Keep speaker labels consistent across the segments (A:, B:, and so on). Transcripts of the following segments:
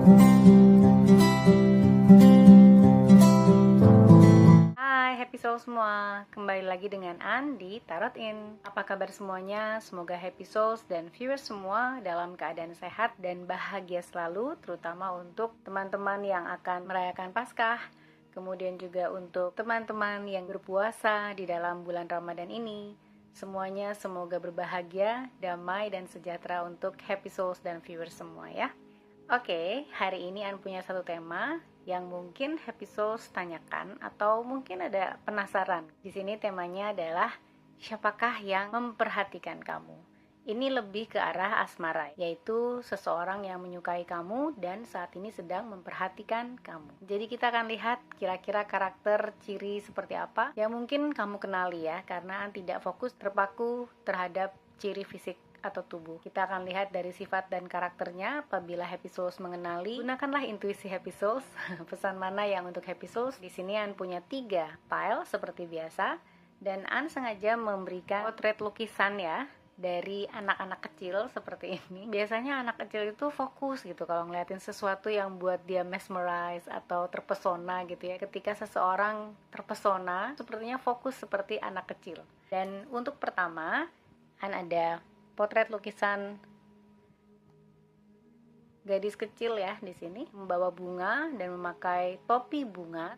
A: Hai happy soul semua, kembali lagi dengan An di Tarot In. Apa kabar semuanya? Semoga happy souls dan viewers semua dalam keadaan sehat dan bahagia selalu, terutama untuk teman-teman yang akan merayakan Paskah, kemudian juga untuk teman-teman yang berpuasa di dalam bulan Ramadan ini. Semuanya semoga berbahagia, damai, dan sejahtera untuk happy souls dan viewers semua ya. Oke, hari ini An punya satu tema yang mungkin happy souls tanyakan atau mungkin ada penasaran. Di sini temanya adalah siapakah yang memperhatikan kamu? Ini lebih ke arah asmara, yaitu seseorang yang menyukai kamu dan saat ini sedang memperhatikan kamu. Jadi kita akan lihat kira-kira karakter ciri seperti apa yang mungkin kamu kenali ya, karena An tidak fokus terpaku terhadap ciri fisik atau tubuh. Kita akan lihat dari sifat dan karakternya. Apabila happy souls mengenali, gunakanlah intuisi happy souls. Pesan mana yang untuk happy souls? Di sini An punya 3 pile seperti biasa, dan An sengaja memberikan potret lukisan ya dari anak-anak kecil seperti ini. Biasanya anak kecil itu fokus gitu kalau ngeliatin sesuatu yang buat dia mesmerize atau terpesona gitu ya. Ketika seseorang terpesona, sepertinya fokus seperti anak kecil. Dan untuk pertama, An ada potret lukisan gadis kecil ya di sini, membawa bunga dan memakai topi bunga.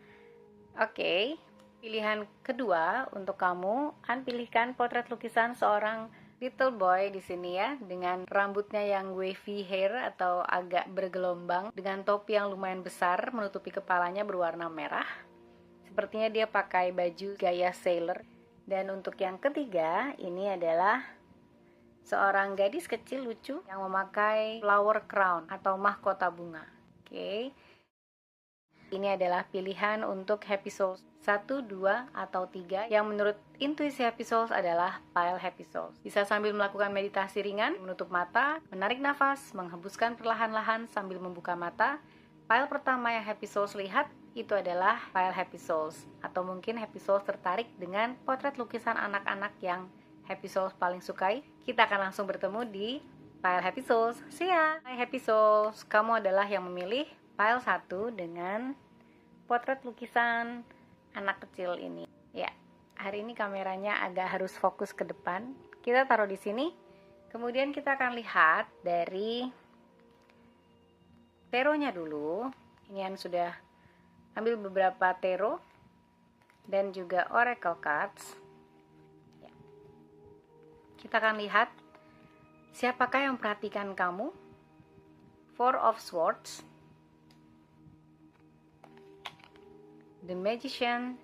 A: Oke, pilihan kedua untuk kamu, An pilihkan potret lukisan seorang little boy di sini ya, dengan rambutnya yang wavy hair atau agak bergelombang, dengan topi yang lumayan besar menutupi kepalanya berwarna merah. Sepertinya dia pakai baju gaya sailor. Dan untuk yang ketiga, ini adalah seorang gadis kecil lucu yang memakai flower crown atau mahkota bunga. Oke. Ini adalah pilihan untuk happy souls 1, 2, atau 3 yang menurut intuisi happy souls adalah pile happy souls. Bisa sambil melakukan meditasi ringan, menutup mata, menarik nafas, menghembuskan perlahan-lahan sambil membuka mata. Pile pertama yang happy souls lihat itu adalah pile happy souls, atau mungkin happy souls tertarik dengan potret lukisan anak-anak yang happy souls paling sukai. Kita akan langsung bertemu di pile happy souls. See ya! Hai happy souls, kamu adalah yang memilih pile 1 dengan potret lukisan anak kecil ini. Ya, hari ini kameranya agak harus fokus ke depan. Kita taruh di sini. Kemudian kita akan lihat dari taronya dulu. Ini yang sudah ambil beberapa tarot dan juga oracle cards. Ya. Kita akan lihat siapakah yang memperhatikan kamu. 4 of Swords, The Magician,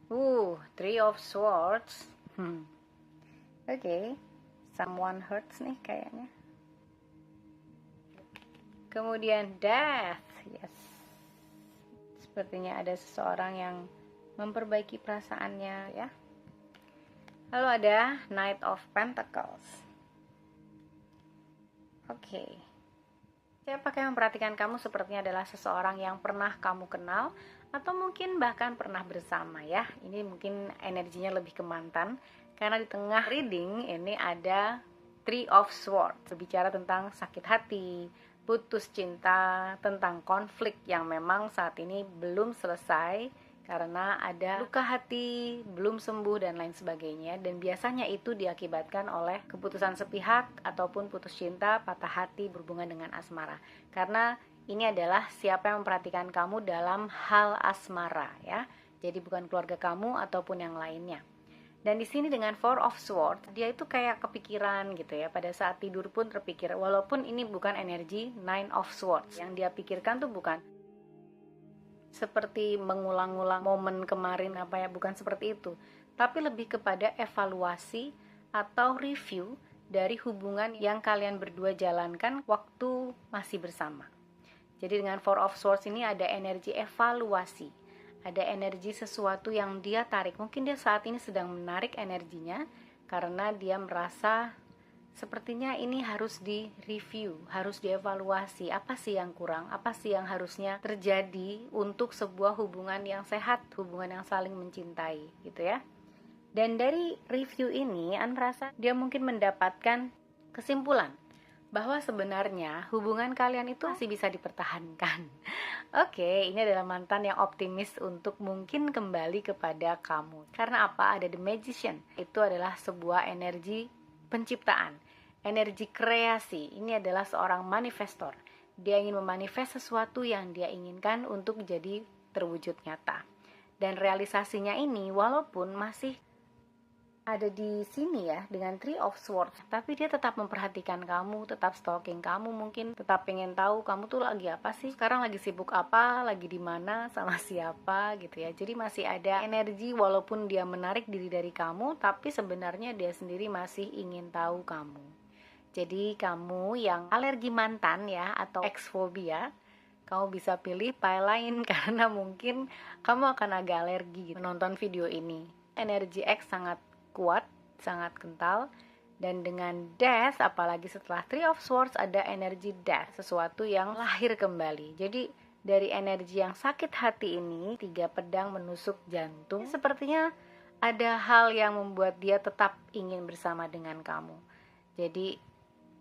A: 3 of Swords. Oke, someone hurts nih kayaknya. Kemudian Death, yes. Sepertinya ada seseorang yang memperbaiki perasaannya ya. Lalu ada Knight of Pentacles. Oke. Siapakah yang memperhatikan kamu? Sepertinya adalah seseorang yang pernah kamu kenal atau mungkin bahkan pernah bersama ya. Ini mungkin energinya lebih ke mantan, karena di tengah reading ini ada 3 of Swords, berbicara tentang sakit hati, putus cinta, tentang konflik yang memang saat ini belum selesai karena ada luka hati, belum sembuh dan lain sebagainya. Dan biasanya itu diakibatkan oleh keputusan sepihak ataupun putus cinta, patah hati berhubungan dengan asmara. Karena ini adalah siapa yang memperhatikan kamu dalam hal asmara ya. Jadi bukan keluarga kamu ataupun yang lainnya. Dan di sini dengan 4 of Swords, dia itu kayak kepikiran gitu ya. Pada saat tidur pun terpikir, walaupun ini bukan energi 9 of Swords. Yang dia pikirkan tuh bukan seperti mengulang-ulang momen kemarin apa ya, bukan seperti itu, tapi lebih kepada evaluasi atau review dari hubungan yang kalian berdua jalankan waktu masih bersama. Jadi dengan 4 of Swords ini ada energi evaluasi, ada energi sesuatu yang dia tarik. Mungkin dia saat ini sedang menarik energinya karena dia merasa sepertinya ini harus di-review, harus dievaluasi. Apa sih yang kurang? Apa sih yang harusnya terjadi untuk sebuah hubungan yang sehat, hubungan yang saling mencintai, gitu ya. Dan dari review ini, An merasa dia mungkin mendapatkan Kesimpulan, bahwa sebenarnya hubungan kalian itu masih bisa dipertahankan. Oke, ini adalah mantan yang optimis untuk mungkin kembali kepada kamu. Karena apa? Ada The Magician. Itu adalah sebuah energi penciptaan, energi kreasi. Ini adalah seorang manifestor. Dia ingin memanifest sesuatu yang dia inginkan untuk jadi terwujud nyata. Dan realisasinya ini walaupun masih ada di sini ya dengan Three of Swords, tapi dia tetap memperhatikan kamu, tetap stalking kamu, mungkin tetap pengen tahu kamu tuh lagi apa sih, sekarang lagi sibuk apa, lagi di mana, sama siapa gitu ya. Jadi masih ada energi walaupun dia menarik diri dari kamu, tapi sebenarnya dia sendiri masih ingin tahu kamu. Jadi kamu yang alergi mantan ya atau ex-fobia, kamu bisa pilih pile lain karena mungkin kamu akan agak alergi menonton video ini. Energi X sangat kuat, sangat kental, dan dengan Death, apalagi setelah Three of Swords ada energi Death, sesuatu yang lahir kembali. Jadi dari energi yang sakit hati ini, 3 pedang menusuk jantung, sepertinya ada hal yang membuat dia tetap ingin bersama dengan kamu. Jadi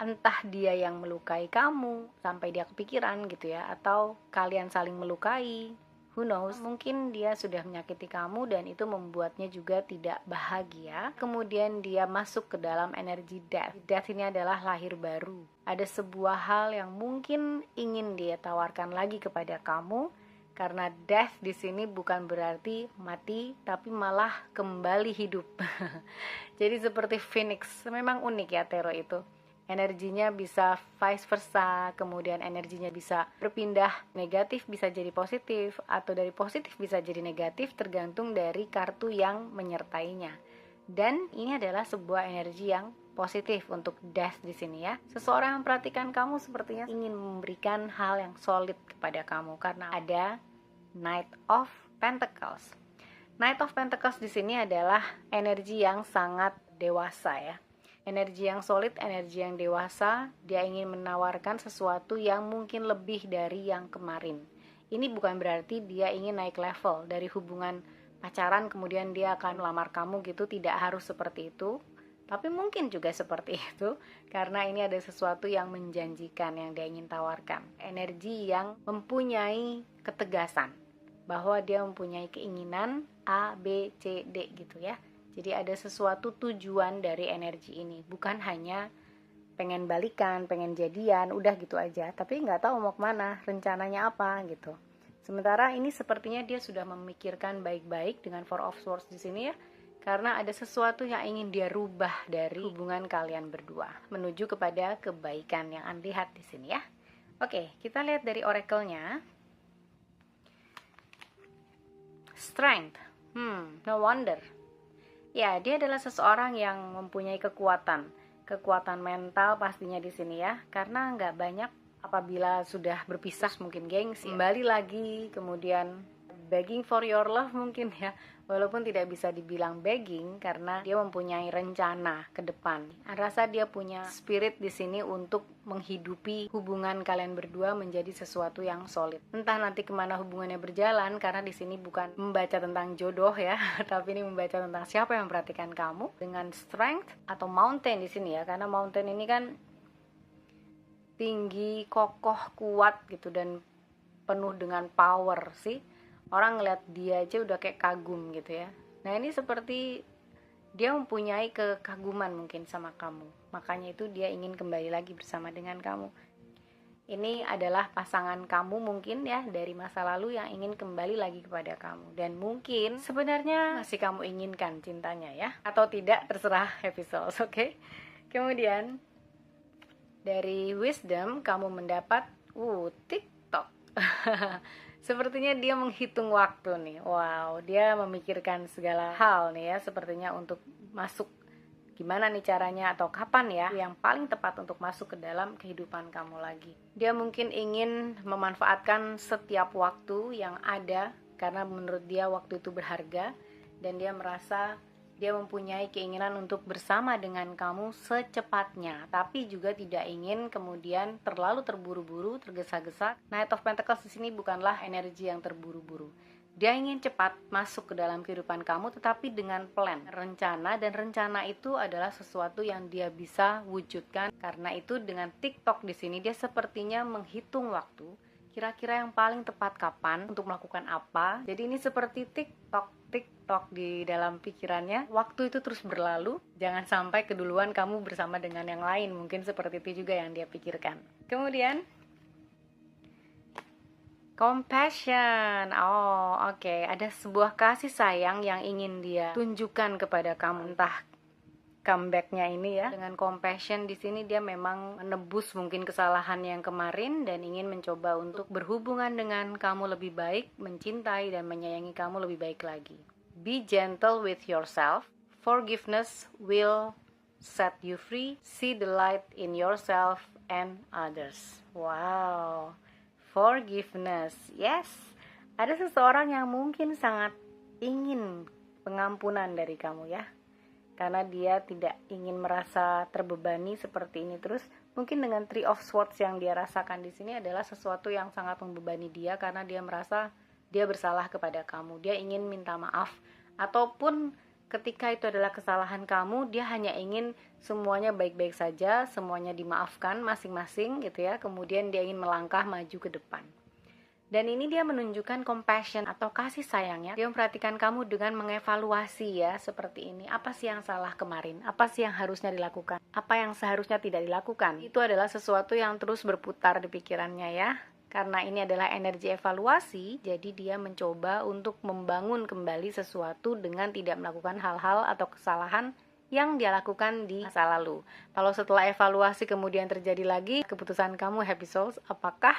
A: entah dia yang melukai kamu sampai dia kepikiran gitu ya, atau kalian saling melukai. Who knows, mungkin dia sudah menyakiti kamu dan itu membuatnya juga tidak bahagia. Kemudian dia masuk ke dalam energi death. Death ini adalah lahir baru. Ada sebuah hal yang mungkin ingin dia tawarkan lagi kepada kamu. Karena death di sini bukan berarti mati, tapi malah kembali hidup. Jadi seperti phoenix, memang unik ya tarot itu. Energinya bisa vice versa, kemudian energinya bisa berpindah, negatif bisa jadi positif, atau dari positif bisa jadi negatif, tergantung dari kartu yang menyertainya. Dan ini adalah sebuah energi yang positif untuk death di sini ya. Seseorang yang memperhatikan kamu sepertinya ingin memberikan hal yang solid kepada kamu karena ada Knight of Pentacles. Knight of Pentacles di sini adalah energi yang sangat dewasa ya. Energi yang solid, energi yang dewasa, dia ingin menawarkan sesuatu yang mungkin lebih dari yang kemarin. Ini bukan berarti dia ingin naik level dari hubungan pacaran kemudian dia akan melamar kamu gitu, tidak harus seperti itu. Tapi mungkin juga seperti itu, karena ini ada sesuatu yang menjanjikan yang dia ingin tawarkan. Energi yang mempunyai ketegasan, bahwa dia mempunyai keinginan A, B, C, D gitu ya. Jadi ada sesuatu tujuan dari energi ini, bukan hanya pengen balikan, pengen jadian, udah gitu aja, tapi nggak tahu mau kemana, rencananya apa gitu. Sementara ini sepertinya dia sudah memikirkan baik-baik dengan Four of Swords di sini ya, karena ada sesuatu yang ingin dia rubah dari hubungan kalian berdua menuju kepada kebaikan yang Anda lihat di sini ya. Oke, kita lihat dari oracle-nya. Strength, no wonder. Ya, dia adalah seseorang yang mempunyai kekuatan mental pastinya di sini ya, karena nggak banyak apabila sudah berpisah mungkin gengsi, kembali lagi, kemudian begging for your love mungkin ya, walaupun tidak bisa dibilang begging karena dia mempunyai rencana ke depan. Rasa dia punya spirit di sini untuk menghidupi hubungan kalian berdua menjadi sesuatu yang solid. Entah nanti kemana hubungannya berjalan, karena di sini bukan membaca tentang jodoh ya, tapi ini membaca tentang siapa yang memperhatikan kamu. Dengan strength atau mountain di sini ya, karena mountain ini kan tinggi, kokoh, kuat gitu dan penuh dengan power sih. Orang ngeliat dia aja udah kayak kagum gitu ya. Nah ini seperti dia mempunyai kekaguman mungkin sama kamu, makanya itu dia ingin kembali lagi bersama dengan kamu. Ini adalah pasangan kamu mungkin ya dari masa lalu yang ingin kembali lagi kepada kamu, dan mungkin sebenarnya masih kamu inginkan cintanya ya, atau tidak terserah happy souls. Oke? Kemudian dari wisdom kamu mendapat TikTok. Sepertinya dia menghitung waktu nih. Wow, dia memikirkan segala hal nih ya, sepertinya untuk masuk gimana nih caranya atau kapan ya yang paling tepat untuk masuk ke dalam kehidupan kamu lagi. Dia mungkin ingin memanfaatkan setiap waktu yang ada karena menurut dia waktu itu berharga, dan dia merasa dia mempunyai keinginan untuk bersama dengan kamu secepatnya, tapi juga tidak ingin kemudian terlalu terburu-buru, tergesa-gesa. Knight of Pentacles di sini bukanlah energi yang terburu-buru. Dia ingin cepat masuk ke dalam kehidupan kamu, tetapi dengan plan, rencana, dan rencana itu adalah sesuatu yang dia bisa wujudkan. Karena itu dengan TikTok di sini dia sepertinya menghitung waktu, kira-kira yang paling tepat kapan untuk melakukan apa. Jadi ini seperti TikTok di dalam pikirannya. Waktu itu terus berlalu, jangan sampai keduluan kamu bersama dengan yang lain. Mungkin seperti itu juga yang dia pikirkan. Kemudian compassion. Oh, oke. Ada sebuah kasih sayang yang ingin dia tunjukkan kepada kamu. Entah comeback-nya ini ya. Dengan compassion di sini dia memang menebus mungkin kesalahan yang kemarin dan ingin mencoba untuk berhubungan dengan kamu lebih baik, mencintai dan menyayangi kamu lebih baik lagi. Be gentle with yourself. Forgiveness will set you free. See the light in yourself and others. Wow. Forgiveness, yes. Ada seseorang yang mungkin sangat ingin pengampunan dari kamu ya, karena dia tidak ingin merasa terbebani seperti ini terus. Mungkin dengan Three of Swords yang dia rasakan di sini adalah sesuatu yang sangat membebani dia, karena dia merasa dia bersalah kepada kamu. Dia ingin minta maaf, ataupun ketika itu adalah kesalahan kamu, dia hanya ingin semuanya baik-baik saja, semuanya dimaafkan masing-masing gitu ya. Kemudian dia ingin melangkah maju ke depan. Dan ini dia menunjukkan compassion atau kasih sayangnya. Dia memperhatikan kamu dengan mengevaluasi ya, seperti ini. Apa sih yang salah kemarin? Apa sih yang harusnya dilakukan? Apa yang seharusnya tidak dilakukan? Itu adalah sesuatu yang terus berputar di pikirannya ya. Karena ini adalah energi evaluasi, jadi dia mencoba untuk membangun kembali sesuatu dengan tidak melakukan hal-hal atau kesalahan yang dia lakukan di masa lalu. Kalau setelah evaluasi kemudian terjadi lagi, keputusan kamu happy souls, apakah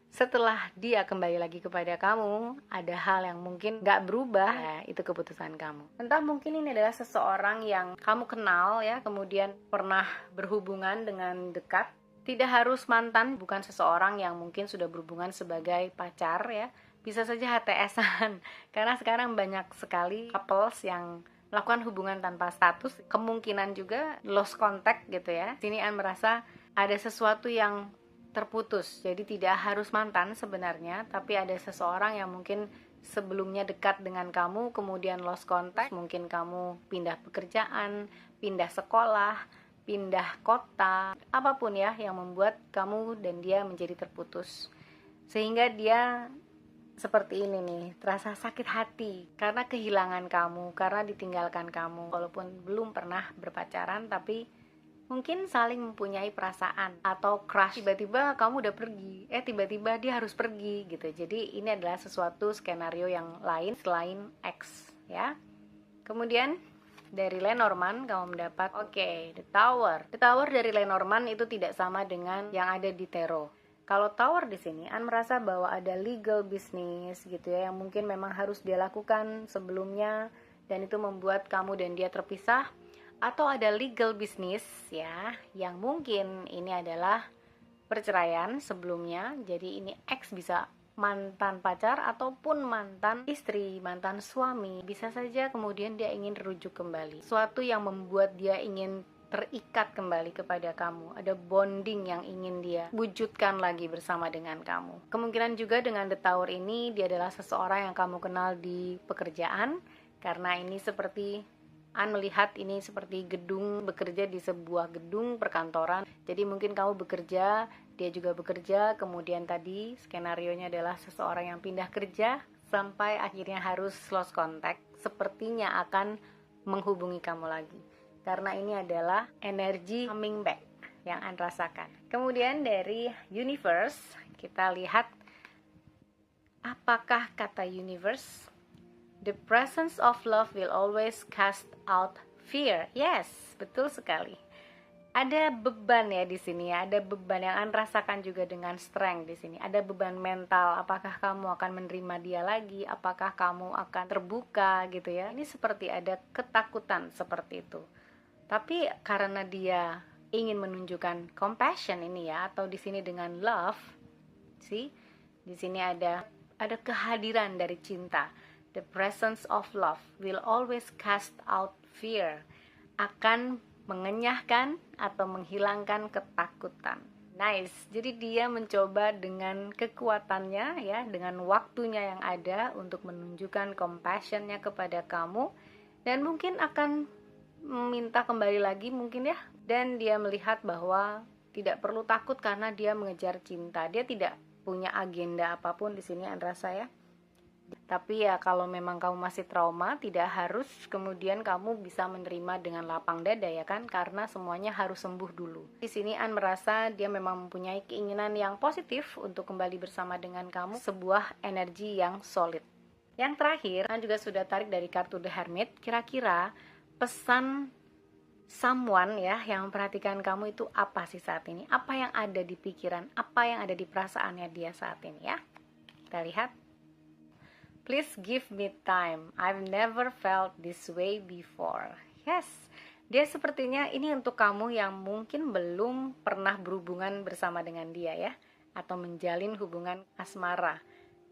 A: setelah dia kembali lagi kepada kamu, ada hal yang mungkin gak berubah, ya, itu keputusan kamu. Entah mungkin ini adalah seseorang yang kamu kenal ya, kemudian pernah berhubungan dengan dekat. Tidak harus mantan, bukan seseorang yang mungkin sudah berhubungan sebagai pacar ya. Bisa saja HTS-an. Karena sekarang banyak sekali couples yang melakukan hubungan tanpa status. Kemungkinan juga lost contact gitu ya. Sini An merasa ada sesuatu yang terputus. Jadi tidak harus mantan sebenarnya, tapi ada seseorang yang mungkin sebelumnya dekat dengan kamu, kemudian lost contact. Mungkin kamu pindah pekerjaan, pindah sekolah, pindah kota, apapun ya yang membuat kamu dan dia menjadi terputus. Sehingga dia seperti ini nih, terasa sakit hati karena kehilangan kamu, karena ditinggalkan kamu. Walaupun belum pernah berpacaran, tapi mungkin saling mempunyai perasaan atau crush. Tiba-tiba kamu udah pergi, tiba-tiba dia harus pergi gitu. Jadi ini adalah sesuatu skenario yang lain selain X ya. Kemudian dari Lenormand kamu mendapat The Tower. The Tower dari Lenormand itu tidak sama dengan yang ada di Tarot. Kalau Tower di sini, An merasa bahwa ada legal business gitu ya, yang mungkin memang harus dia lakukan sebelumnya dan itu membuat kamu dan dia terpisah. Atau ada legal business ya, yang mungkin ini adalah perceraian sebelumnya. Jadi ini X bisa mantan pacar ataupun mantan istri, mantan suami. Bisa saja kemudian dia ingin rujuk kembali, suatu yang membuat dia ingin terikat kembali kepada kamu. Ada bonding yang ingin dia wujudkan lagi bersama dengan kamu. Kemungkinan juga dengan The Tower ini dia adalah seseorang yang kamu kenal di pekerjaan, karena ini seperti An melihat ini seperti gedung, bekerja di sebuah gedung perkantoran. Jadi mungkin kamu bekerja, dia juga bekerja, kemudian tadi skenarionya adalah seseorang yang pindah kerja sampai akhirnya harus lost contact, sepertinya akan menghubungi kamu lagi. Karena ini adalah energi coming back yang An rasakan. Kemudian dari universe, kita lihat apakah kata universe. The presence of love will always cast out fear. Yes, betul sekali. Ada beban ya di sini ya, ada beban yang An rasakan juga dengan strength di sini. Ada beban mental, apakah kamu akan menerima dia lagi, apakah kamu akan terbuka gitu ya. Ini seperti ada ketakutan seperti itu. Tapi karena dia ingin menunjukkan compassion ini ya, atau di sini dengan love, di sini ada kehadiran dari cinta. The presence of love will always cast out fear. Akan mengenyahkan atau menghilangkan ketakutan. Nice. Jadi dia mencoba dengan kekuatannya ya, dengan waktunya yang ada untuk menunjukkan compassion-nya kepada kamu, dan mungkin akan meminta kembali lagi mungkin ya. Dan dia melihat bahwa tidak perlu takut karena dia mengejar cinta. Dia tidak punya agenda apapun di sini, Andra saya. Tapi ya kalau memang kamu masih trauma, tidak harus kemudian kamu bisa menerima dengan lapang dada ya kan, karena semuanya harus sembuh dulu. Di sini An merasa dia memang mempunyai keinginan yang positif untuk kembali bersama dengan kamu, sebuah energi yang solid. Yang terakhir, An juga sudah tarik dari kartu The Hermit. Kira-kira pesan someone ya yang memperhatikan kamu itu apa sih saat ini? Apa yang ada di pikiran, apa yang ada di perasaannya dia saat ini ya? Kita lihat. Please give me time. I've never felt this way before. Yes, dia sepertinya ini untuk kamu yang mungkin belum pernah berhubungan bersama dengan dia ya, atau menjalin hubungan asmara.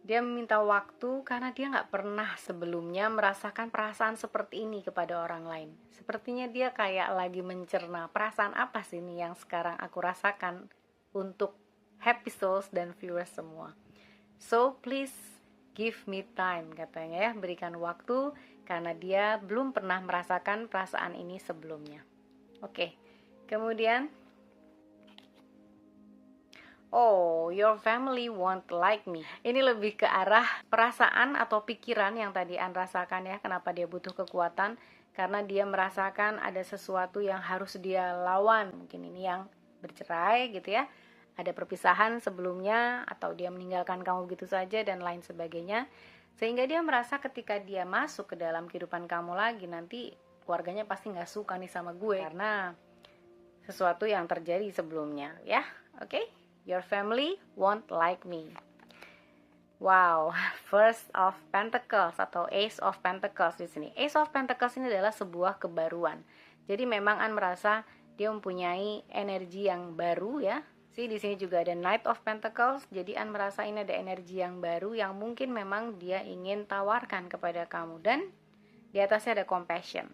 A: Dia meminta waktu karena dia nggak pernah sebelumnya merasakan perasaan seperti ini kepada orang lain. Sepertinya dia kayak lagi mencerna perasaan apa sih ini yang sekarang aku rasakan untuk happy souls dan viewers semua. So please give me time, katanya ya, berikan waktu karena dia belum pernah merasakan perasaan ini sebelumnya. Oke, kemudian oh, your family won't like me. Ini lebih ke arah perasaan atau pikiran yang tadi An rasakan ya. Kenapa dia butuh kekuatan? Karena dia merasakan ada sesuatu yang harus dia lawan. Mungkin ini yang bercerai gitu ya. Ada perpisahan sebelumnya, atau dia meninggalkan kamu gitu saja dan lain sebagainya. Sehingga dia merasa ketika dia masuk ke dalam kehidupan kamu lagi, nanti keluarganya pasti gak suka nih sama gue karena sesuatu yang terjadi sebelumnya ya. Oke? Your family won't like me. Wow, First of Pentacles atau Ace of Pentacles di sini. Ace of Pentacles ini adalah sebuah kebaruan. Jadi memang An merasa dia mempunyai energi yang baru ya. Di sini juga ada Knight of Pentacles. Jadi An merasa ini ada energi yang baru yang mungkin memang dia ingin tawarkan kepada kamu, dan di atasnya ada compassion.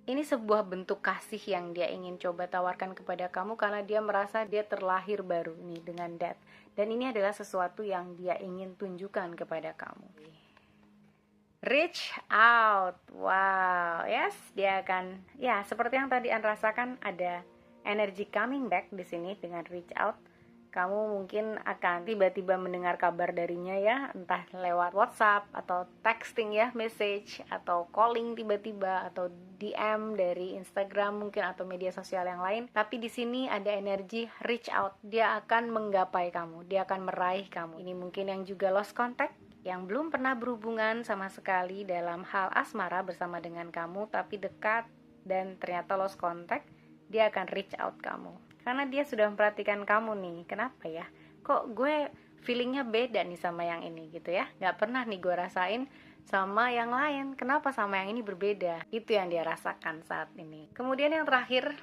A: Ini sebuah bentuk kasih yang dia ingin coba tawarkan kepada kamu karena dia merasa dia terlahir baru nih dengan Death. Dan ini adalah sesuatu yang dia ingin tunjukkan kepada kamu. Reach out. Wow, yes, dia akan ya seperti yang tadi An rasakan, ada energy coming back di sini dengan reach out. Kamu mungkin akan tiba-tiba mendengar kabar darinya ya, entah lewat WhatsApp atau texting ya, message atau calling tiba-tiba, atau DM dari Instagram mungkin atau media sosial yang lain. Tapi di sini ada energi reach out. Dia akan menggapai kamu, dia akan meraih kamu. Ini mungkin yang juga lost contact, yang belum pernah berhubungan sama sekali dalam hal asmara bersama dengan kamu, tapi dekat dan ternyata lost contact, dia akan reach out kamu. Karena dia sudah memperhatikan kamu nih. Kenapa ya? Kok gue feelingnya beda nih sama yang ini gitu ya? Gak pernah nih gue rasain sama yang lain. Kenapa sama yang ini berbeda? Itu yang dia rasakan saat ini. Kemudian yang terakhir,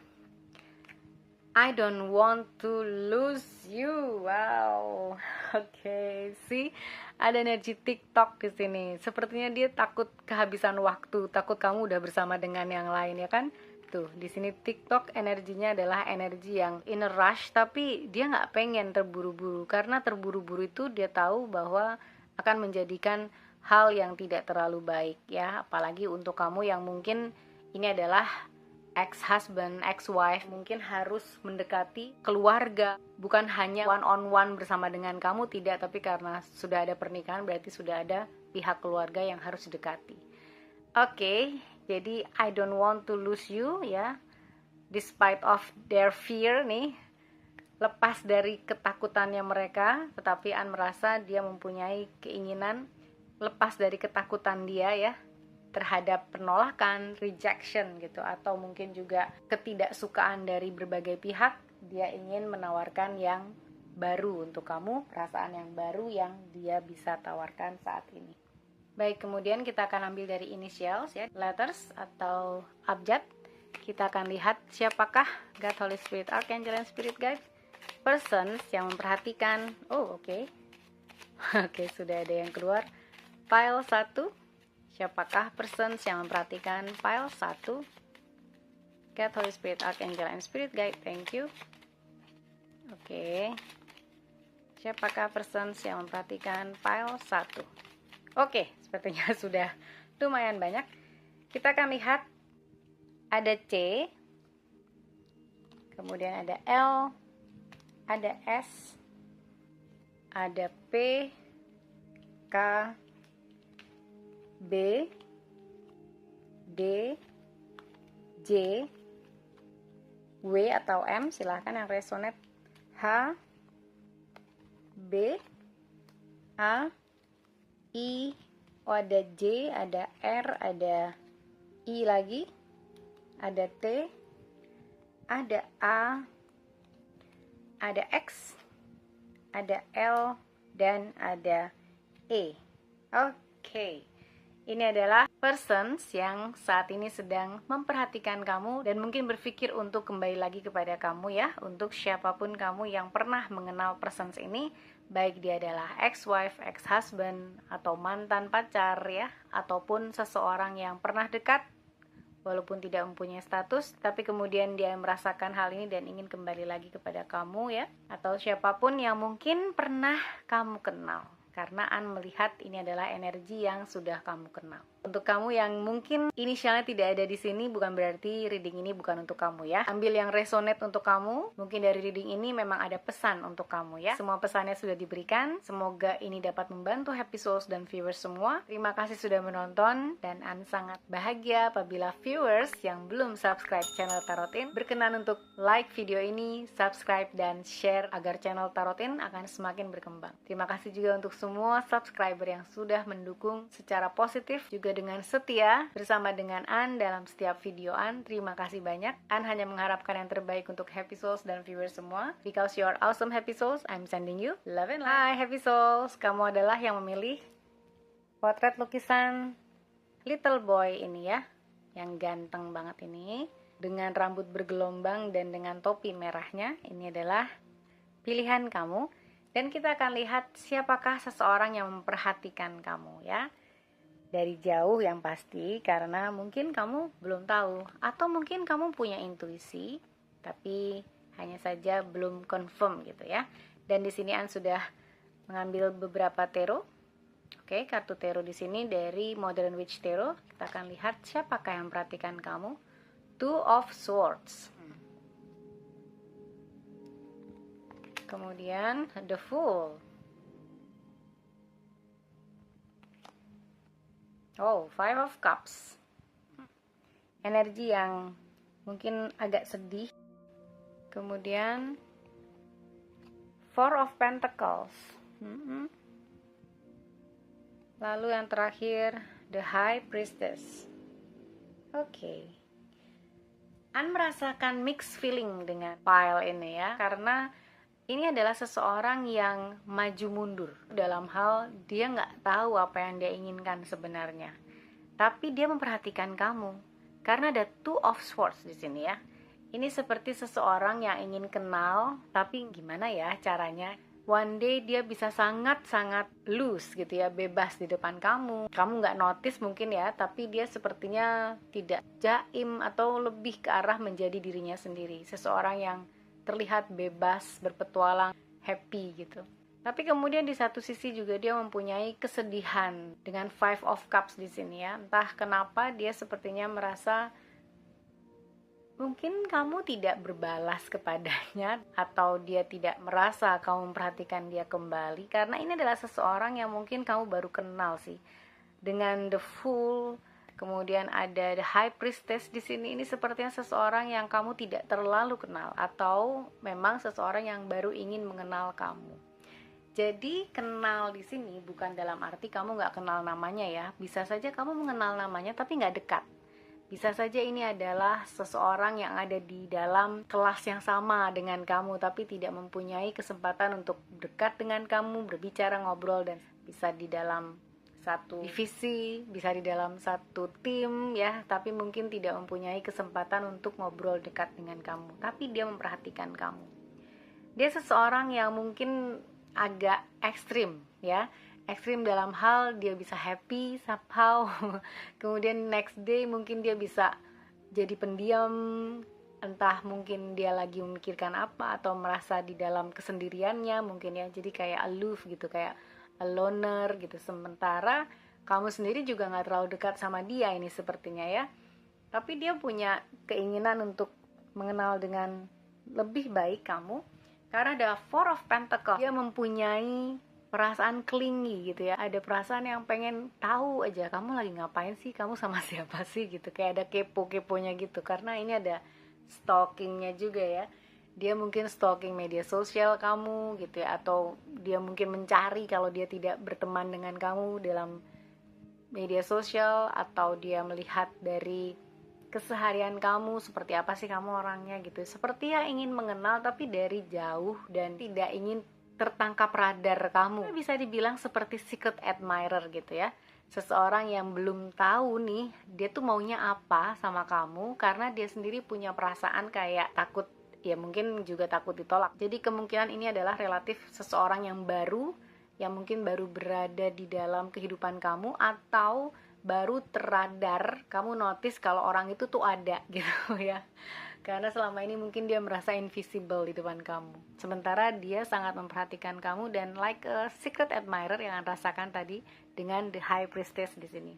A: I don't want to lose you. Wow. Oke, see, ada energi TikTok di sini. Sepertinya dia takut kehabisan waktu, takut kamu udah bersama dengan yang lain ya kan? Tuh, di sini TikTok energinya adalah energi yang in a rush, tapi dia nggak pengen terburu-buru, karena terburu-buru itu dia tahu bahwa akan menjadikan hal yang tidak terlalu baik ya, apalagi untuk kamu yang mungkin ini adalah ex-husband, ex-wife, mungkin harus mendekati keluarga, bukan hanya one on one bersama dengan kamu, tidak, tapi karena sudah ada pernikahan berarti sudah ada pihak keluarga yang harus didekati. Oke, jadi I don't want to lose you ya, despite of their fear nih, lepas dari ketakutannya mereka, tetapi An merasa dia mempunyai keinginan lepas dari ketakutan dia ya, terhadap penolakan, rejection gitu, atau mungkin juga ketidaksukaan dari berbagai pihak. Dia ingin menawarkan yang baru untuk kamu, perasaan yang baru yang dia bisa tawarkan saat ini. Baik, kemudian kita akan ambil dari initials ya, letters atau abjad. Kita akan lihat siapakah God, Holy Spirit, Archangel, and Spirit Guide, persons yang memperhatikan. Oh, oke. Oke, sudah ada yang keluar. Pile 1. Siapakah persons yang memperhatikan pile 1? God, Holy Spirit, Archangel, and Spirit Guide. Thank you. Oke. Siapakah persons yang memperhatikan pile 1? Oke, sepertinya sudah lumayan banyak. Kita akan lihat ada C, kemudian ada L, ada S, ada P, K, B, D, J, W atau M, silahkan yang resonate, H, B, A, I, oh ada J, ada R, ada I lagi, ada T, ada A, ada X, ada L, dan ada E. Oke. Ini adalah persons yang saat ini sedang memperhatikan kamu dan mungkin berpikir untuk kembali lagi kepada kamu ya. Untuk siapapun kamu yang pernah mengenal persons ini, baik dia adalah ex-wife, ex-husband, atau mantan pacar ya, ataupun seseorang yang pernah dekat walaupun tidak mempunyai status, tapi kemudian dia merasakan hal ini dan ingin kembali lagi kepada kamu ya, atau siapapun yang mungkin pernah kamu kenal. Karena An melihat ini adalah energi yang sudah kamu kenal. Untuk kamu yang mungkin inisialnya tidak ada di sini, bukan berarti reading ini bukan untuk kamu ya. Ambil yang resonate untuk kamu. Mungkin dari reading ini memang ada pesan untuk kamu ya. Semua pesannya sudah diberikan. Semoga ini dapat membantu happy souls dan viewers semua. Terima kasih sudah menonton, dan An sangat bahagia apabila viewers yang belum subscribe channel Tarotin berkenan untuk like video ini, subscribe, dan share agar channel Tarotin akan semakin berkembang. Terima kasih juga untuk semua subscriber yang sudah mendukung secara positif juga dengan setia bersama dengan An dalam setiap video An. Terima kasih banyak. An hanya mengharapkan yang terbaik untuk happy souls dan viewers semua. Because you are awesome happy souls, I'm sending you love and light. Hai happy souls, kamu adalah yang memilih potret lukisan little boy ini ya, yang ganteng banget ini, dengan rambut bergelombang dan dengan topi merahnya. Ini adalah pilihan kamu. Dan kita akan lihat siapakah seseorang yang memperhatikan kamu ya. Dari jauh yang pasti, karena mungkin kamu belum tahu, atau mungkin kamu punya intuisi tapi hanya saja belum confirm gitu ya. Dan di sini An sudah mengambil beberapa tarot. Oke, kartu tarot di sini dari Modern Witch Tarot. Kita akan lihat siapakah yang memperhatikan kamu. Two of Swords. Kemudian The Fool. Oh, Five of Cups. Energi yang mungkin agak sedih. Kemudian Four of Pentacles. Lalu yang terakhir The High Priestess. Oke. An merasakan mixed feeling dengan pile ini ya, karena ini adalah seseorang yang maju mundur dalam hal dia nggak tahu apa yang dia inginkan sebenarnya. Tapi dia memperhatikan kamu karena ada Two of Swords di sini ya. Ini seperti seseorang yang ingin kenal, tapi gimana ya caranya? One day dia bisa sangat-sangat loose gitu ya, bebas di depan kamu. Kamu nggak notice mungkin ya, tapi dia sepertinya tidak jaim atau lebih ke arah menjadi dirinya sendiri. Seseorang yang terlihat bebas, berpetualang, happy gitu. Tapi kemudian di satu sisi juga dia mempunyai kesedihan dengan Five of Cups di sini ya. Entah kenapa dia sepertinya merasa mungkin kamu tidak berbalas kepadanya, atau dia tidak merasa kamu memperhatikan dia kembali, karena ini adalah seseorang yang mungkin kamu baru kenal sih. Dengan The Fool, kemudian ada The High Priestess di sini. Ini sepertinya seseorang yang kamu tidak terlalu kenal, atau memang seseorang yang baru ingin mengenal kamu. Jadi kenal di sini bukan dalam arti kamu nggak kenal namanya ya. Bisa saja kamu mengenal namanya tapi nggak dekat. Bisa saja ini adalah seseorang yang ada di dalam kelas yang sama dengan kamu, tapi tidak mempunyai kesempatan untuk dekat dengan kamu, berbicara, ngobrol, dan bisa di dalam satu divisi, bisa di dalam satu tim ya, tapi mungkin tidak mempunyai kesempatan untuk ngobrol dekat dengan kamu. Tapi dia memperhatikan kamu. Dia seseorang yang mungkin agak ekstrim ya. Ekstrim dalam hal dia bisa happy somehow, kemudian next day mungkin dia bisa jadi pendiam, entah mungkin dia lagi memikirkan apa atau merasa di dalam kesendiriannya mungkin ya, jadi kayak aloof gitu, kayak a loner gitu. Sementara kamu sendiri juga nggak terlalu dekat sama dia ini sepertinya ya, tapi dia punya keinginan untuk mengenal dengan lebih baik kamu, karena ada Four of Pentacles. Dia mempunyai perasaan clingy gitu ya, ada perasaan yang pengen tahu aja kamu lagi ngapain sih, kamu sama siapa sih gitu, kayak ada kepo-keponya gitu. Karena ini ada stalkingnya juga ya, dia mungkin stalking media sosial kamu gitu ya, atau dia mungkin mencari kalau dia tidak berteman dengan kamu dalam media sosial, atau dia melihat dari keseharian kamu seperti apa sih kamu orangnya gitu, seperti yang ingin mengenal tapi dari jauh dan tidak ingin tertangkap radar kamu. Bisa dibilang seperti secret admirer gitu ya, seseorang yang belum tahu nih dia tuh maunya apa sama kamu, karena dia sendiri punya perasaan kayak takut, ya mungkin juga takut ditolak. Jadi kemungkinan ini adalah relatif seseorang yang baru, yang mungkin baru berada di dalam kehidupan kamu, atau baru terradar, kamu notice kalau orang itu tuh ada gitu ya. Karena selama ini mungkin dia merasa invisible di depan kamu, sementara dia sangat memperhatikan kamu dan like a secret admirer yang rasakan tadi dengan the High Priestess di sini.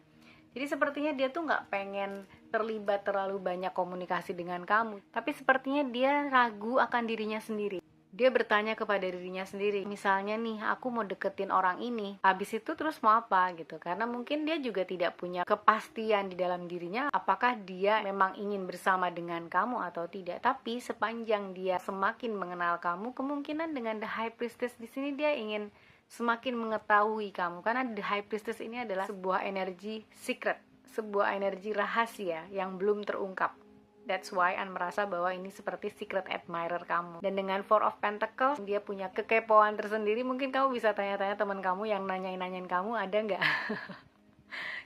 A: Jadi sepertinya dia tuh nggak pengen terlibat terlalu banyak komunikasi dengan kamu, tapi sepertinya dia ragu akan dirinya sendiri. Dia bertanya kepada dirinya sendiri, misalnya nih, aku mau deketin orang ini, habis itu terus mau apa gitu. Karena mungkin dia juga tidak punya kepastian di dalam dirinya apakah dia memang ingin bersama dengan kamu atau tidak. Tapi sepanjang dia semakin mengenal kamu, kemungkinan dengan the High Priestess di sini dia ingin semakin mengetahui kamu, karena the High Priestess ini adalah sebuah energi secret, sebuah energi rahasia yang belum terungkap. That's why An merasa bahwa ini seperti secret admirer kamu. Dan dengan Four of Pentacles, dia punya kekepoan tersendiri. Mungkin kamu bisa tanya-tanya teman kamu yang nanyain kamu, ada nggak?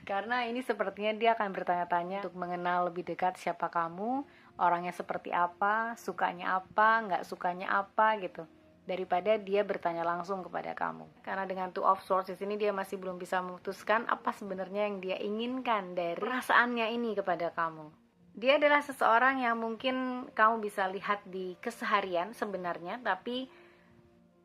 A: Karena ini sepertinya dia akan bertanya-tanya untuk mengenal lebih dekat siapa kamu, orangnya seperti apa, sukanya apa, nggak sukanya apa gitu, daripada dia bertanya langsung kepada kamu. Karena dengan Two of Swords di sini dia masih belum bisa memutuskan apa sebenarnya yang dia inginkan dari perasaannya ini kepada kamu. Dia adalah seseorang yang mungkin kamu bisa lihat di keseharian sebenarnya, tapi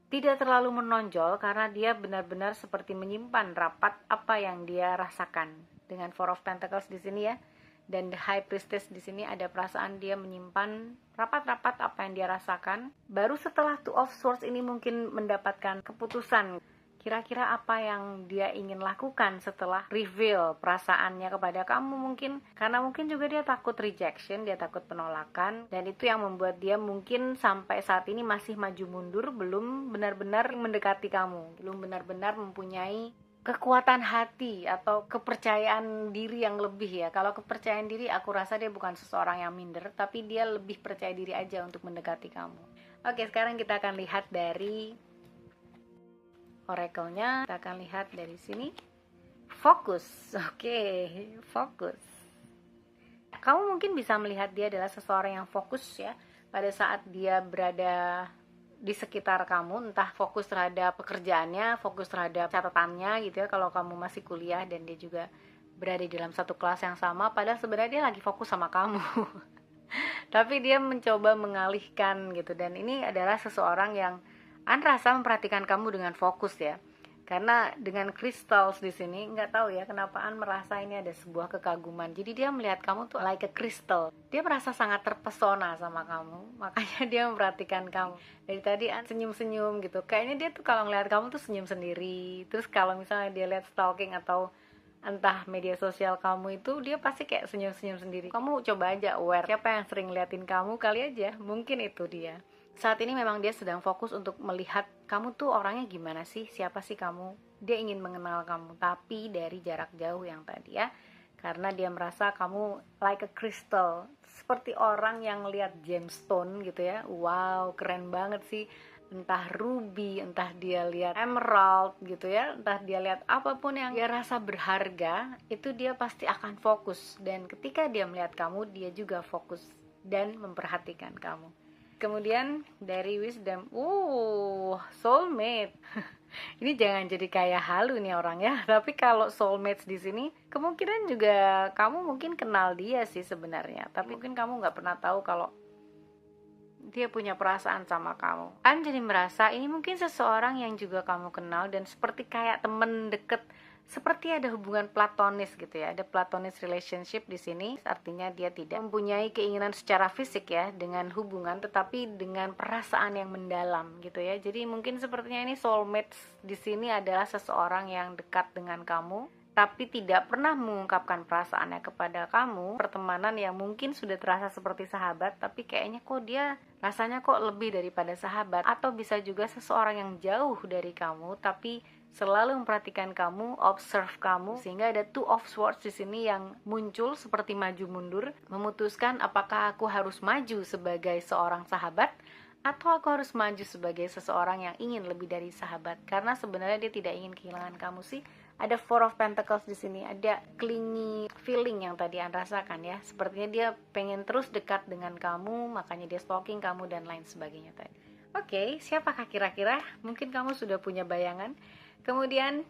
A: tidak terlalu menonjol karena dia benar-benar seperti menyimpan rapat apa yang dia rasakan. Dengan Four of Pentacles di sini ya, dan the High Priestess di sini ada perasaan dia menyimpan rapat-rapat apa yang dia rasakan. Baru setelah Two of Swords ini mungkin mendapatkan keputusan kira-kira apa yang dia ingin lakukan setelah reveal perasaannya kepada kamu. Mungkin karena mungkin juga dia takut rejection, dia takut penolakan, dan itu yang membuat dia mungkin sampai saat ini masih maju mundur, belum benar-benar mendekati kamu, belum benar-benar mempunyai kekuatan hati atau kepercayaan diri yang lebih ya. Kalau kepercayaan diri, aku rasa dia bukan seseorang yang minder, tapi dia lebih percaya diri aja untuk mendekati kamu. Oke, sekarang kita akan lihat dari oracle-nya. Kita akan lihat dari sini. Fokus. Oke, fokus. Kamu mungkin bisa melihat dia adalah seseorang yang fokus ya, pada saat dia berada di sekitar kamu, entah fokus terhadap pekerjaannya, fokus terhadap catatannya gitu ya, kalau kamu masih kuliah dan dia juga berada di dalam satu kelas yang sama, padahal sebenarnya dia lagi fokus sama kamu. Tapi dia mencoba mengalihkan gitu, dan ini adalah seseorang yang An rasa memperhatikan kamu dengan fokus ya. Karena dengan crystals di sini, nggak tahu ya kenapa An merasa ini ada sebuah kekaguman. Jadi dia melihat kamu tuh like a crystal. Dia merasa sangat terpesona sama kamu, makanya dia memperhatikan kamu. Dari tadi An senyum-senyum gitu. Kayaknya dia tuh kalau ngeliat kamu tuh senyum sendiri. Terus kalau misalnya dia lihat stalking atau entah media sosial kamu itu, dia pasti kayak senyum-senyum sendiri. Kamu coba aja aware siapa yang sering liatin kamu, kali aja mungkin itu dia. Saat ini memang dia sedang fokus untuk melihat kamu tuh orangnya gimana sih, siapa sih kamu. Dia ingin mengenal kamu, tapi dari jarak jauh yang tadi ya. Karena dia merasa kamu like a crystal, seperti orang yang lihat gemstone gitu ya. Wow, keren banget sih. Entah ruby, entah dia lihat emerald gitu ya, entah dia lihat apapun yang dia rasa berharga, itu dia pasti akan fokus. Dan ketika dia melihat kamu, dia juga fokus dan memperhatikan kamu. Kemudian dari wisdom, soulmate. Ini jangan jadi kayak halu nih orang ya. Tapi kalau soulmates di sini, kemungkinan juga kamu mungkin kenal dia sih sebenarnya. Tapi mungkin kamu nggak pernah tahu kalau dia punya perasaan sama kamu. An jadi merasa ini mungkin seseorang yang juga kamu kenal dan seperti kayak temen deket, seperti ada hubungan platonis gitu ya, ada platonis relationship di sini. Artinya dia tidak mempunyai keinginan secara fisik ya dengan hubungan, tetapi dengan perasaan yang mendalam gitu ya. Jadi mungkin sepertinya ini soulmates di sini adalah seseorang yang dekat dengan kamu, tapi tidak pernah mengungkapkan perasaannya kepada kamu. Pertemanan yang mungkin sudah terasa seperti sahabat, tapi kayaknya kok dia rasanya kok lebih daripada sahabat. Atau bisa juga seseorang yang jauh dari kamu, tapi selalu memperhatikan kamu, observe kamu, sehingga ada two of swords di sini yang muncul seperti maju mundur, memutuskan apakah aku harus maju sebagai seorang sahabat atau aku harus maju sebagai seseorang yang ingin lebih dari sahabat. Karena sebenarnya dia tidak ingin kehilangan kamu sih. Ada Four of Pentacles di sini, ada clingy feeling yang tadi Anda rasakan ya. Sepertinya dia pengen terus dekat dengan kamu, makanya dia stalking kamu dan lain sebagainya tadi. Oke, siapakah kira-kira? Mungkin kamu sudah punya bayangan. Kemudian,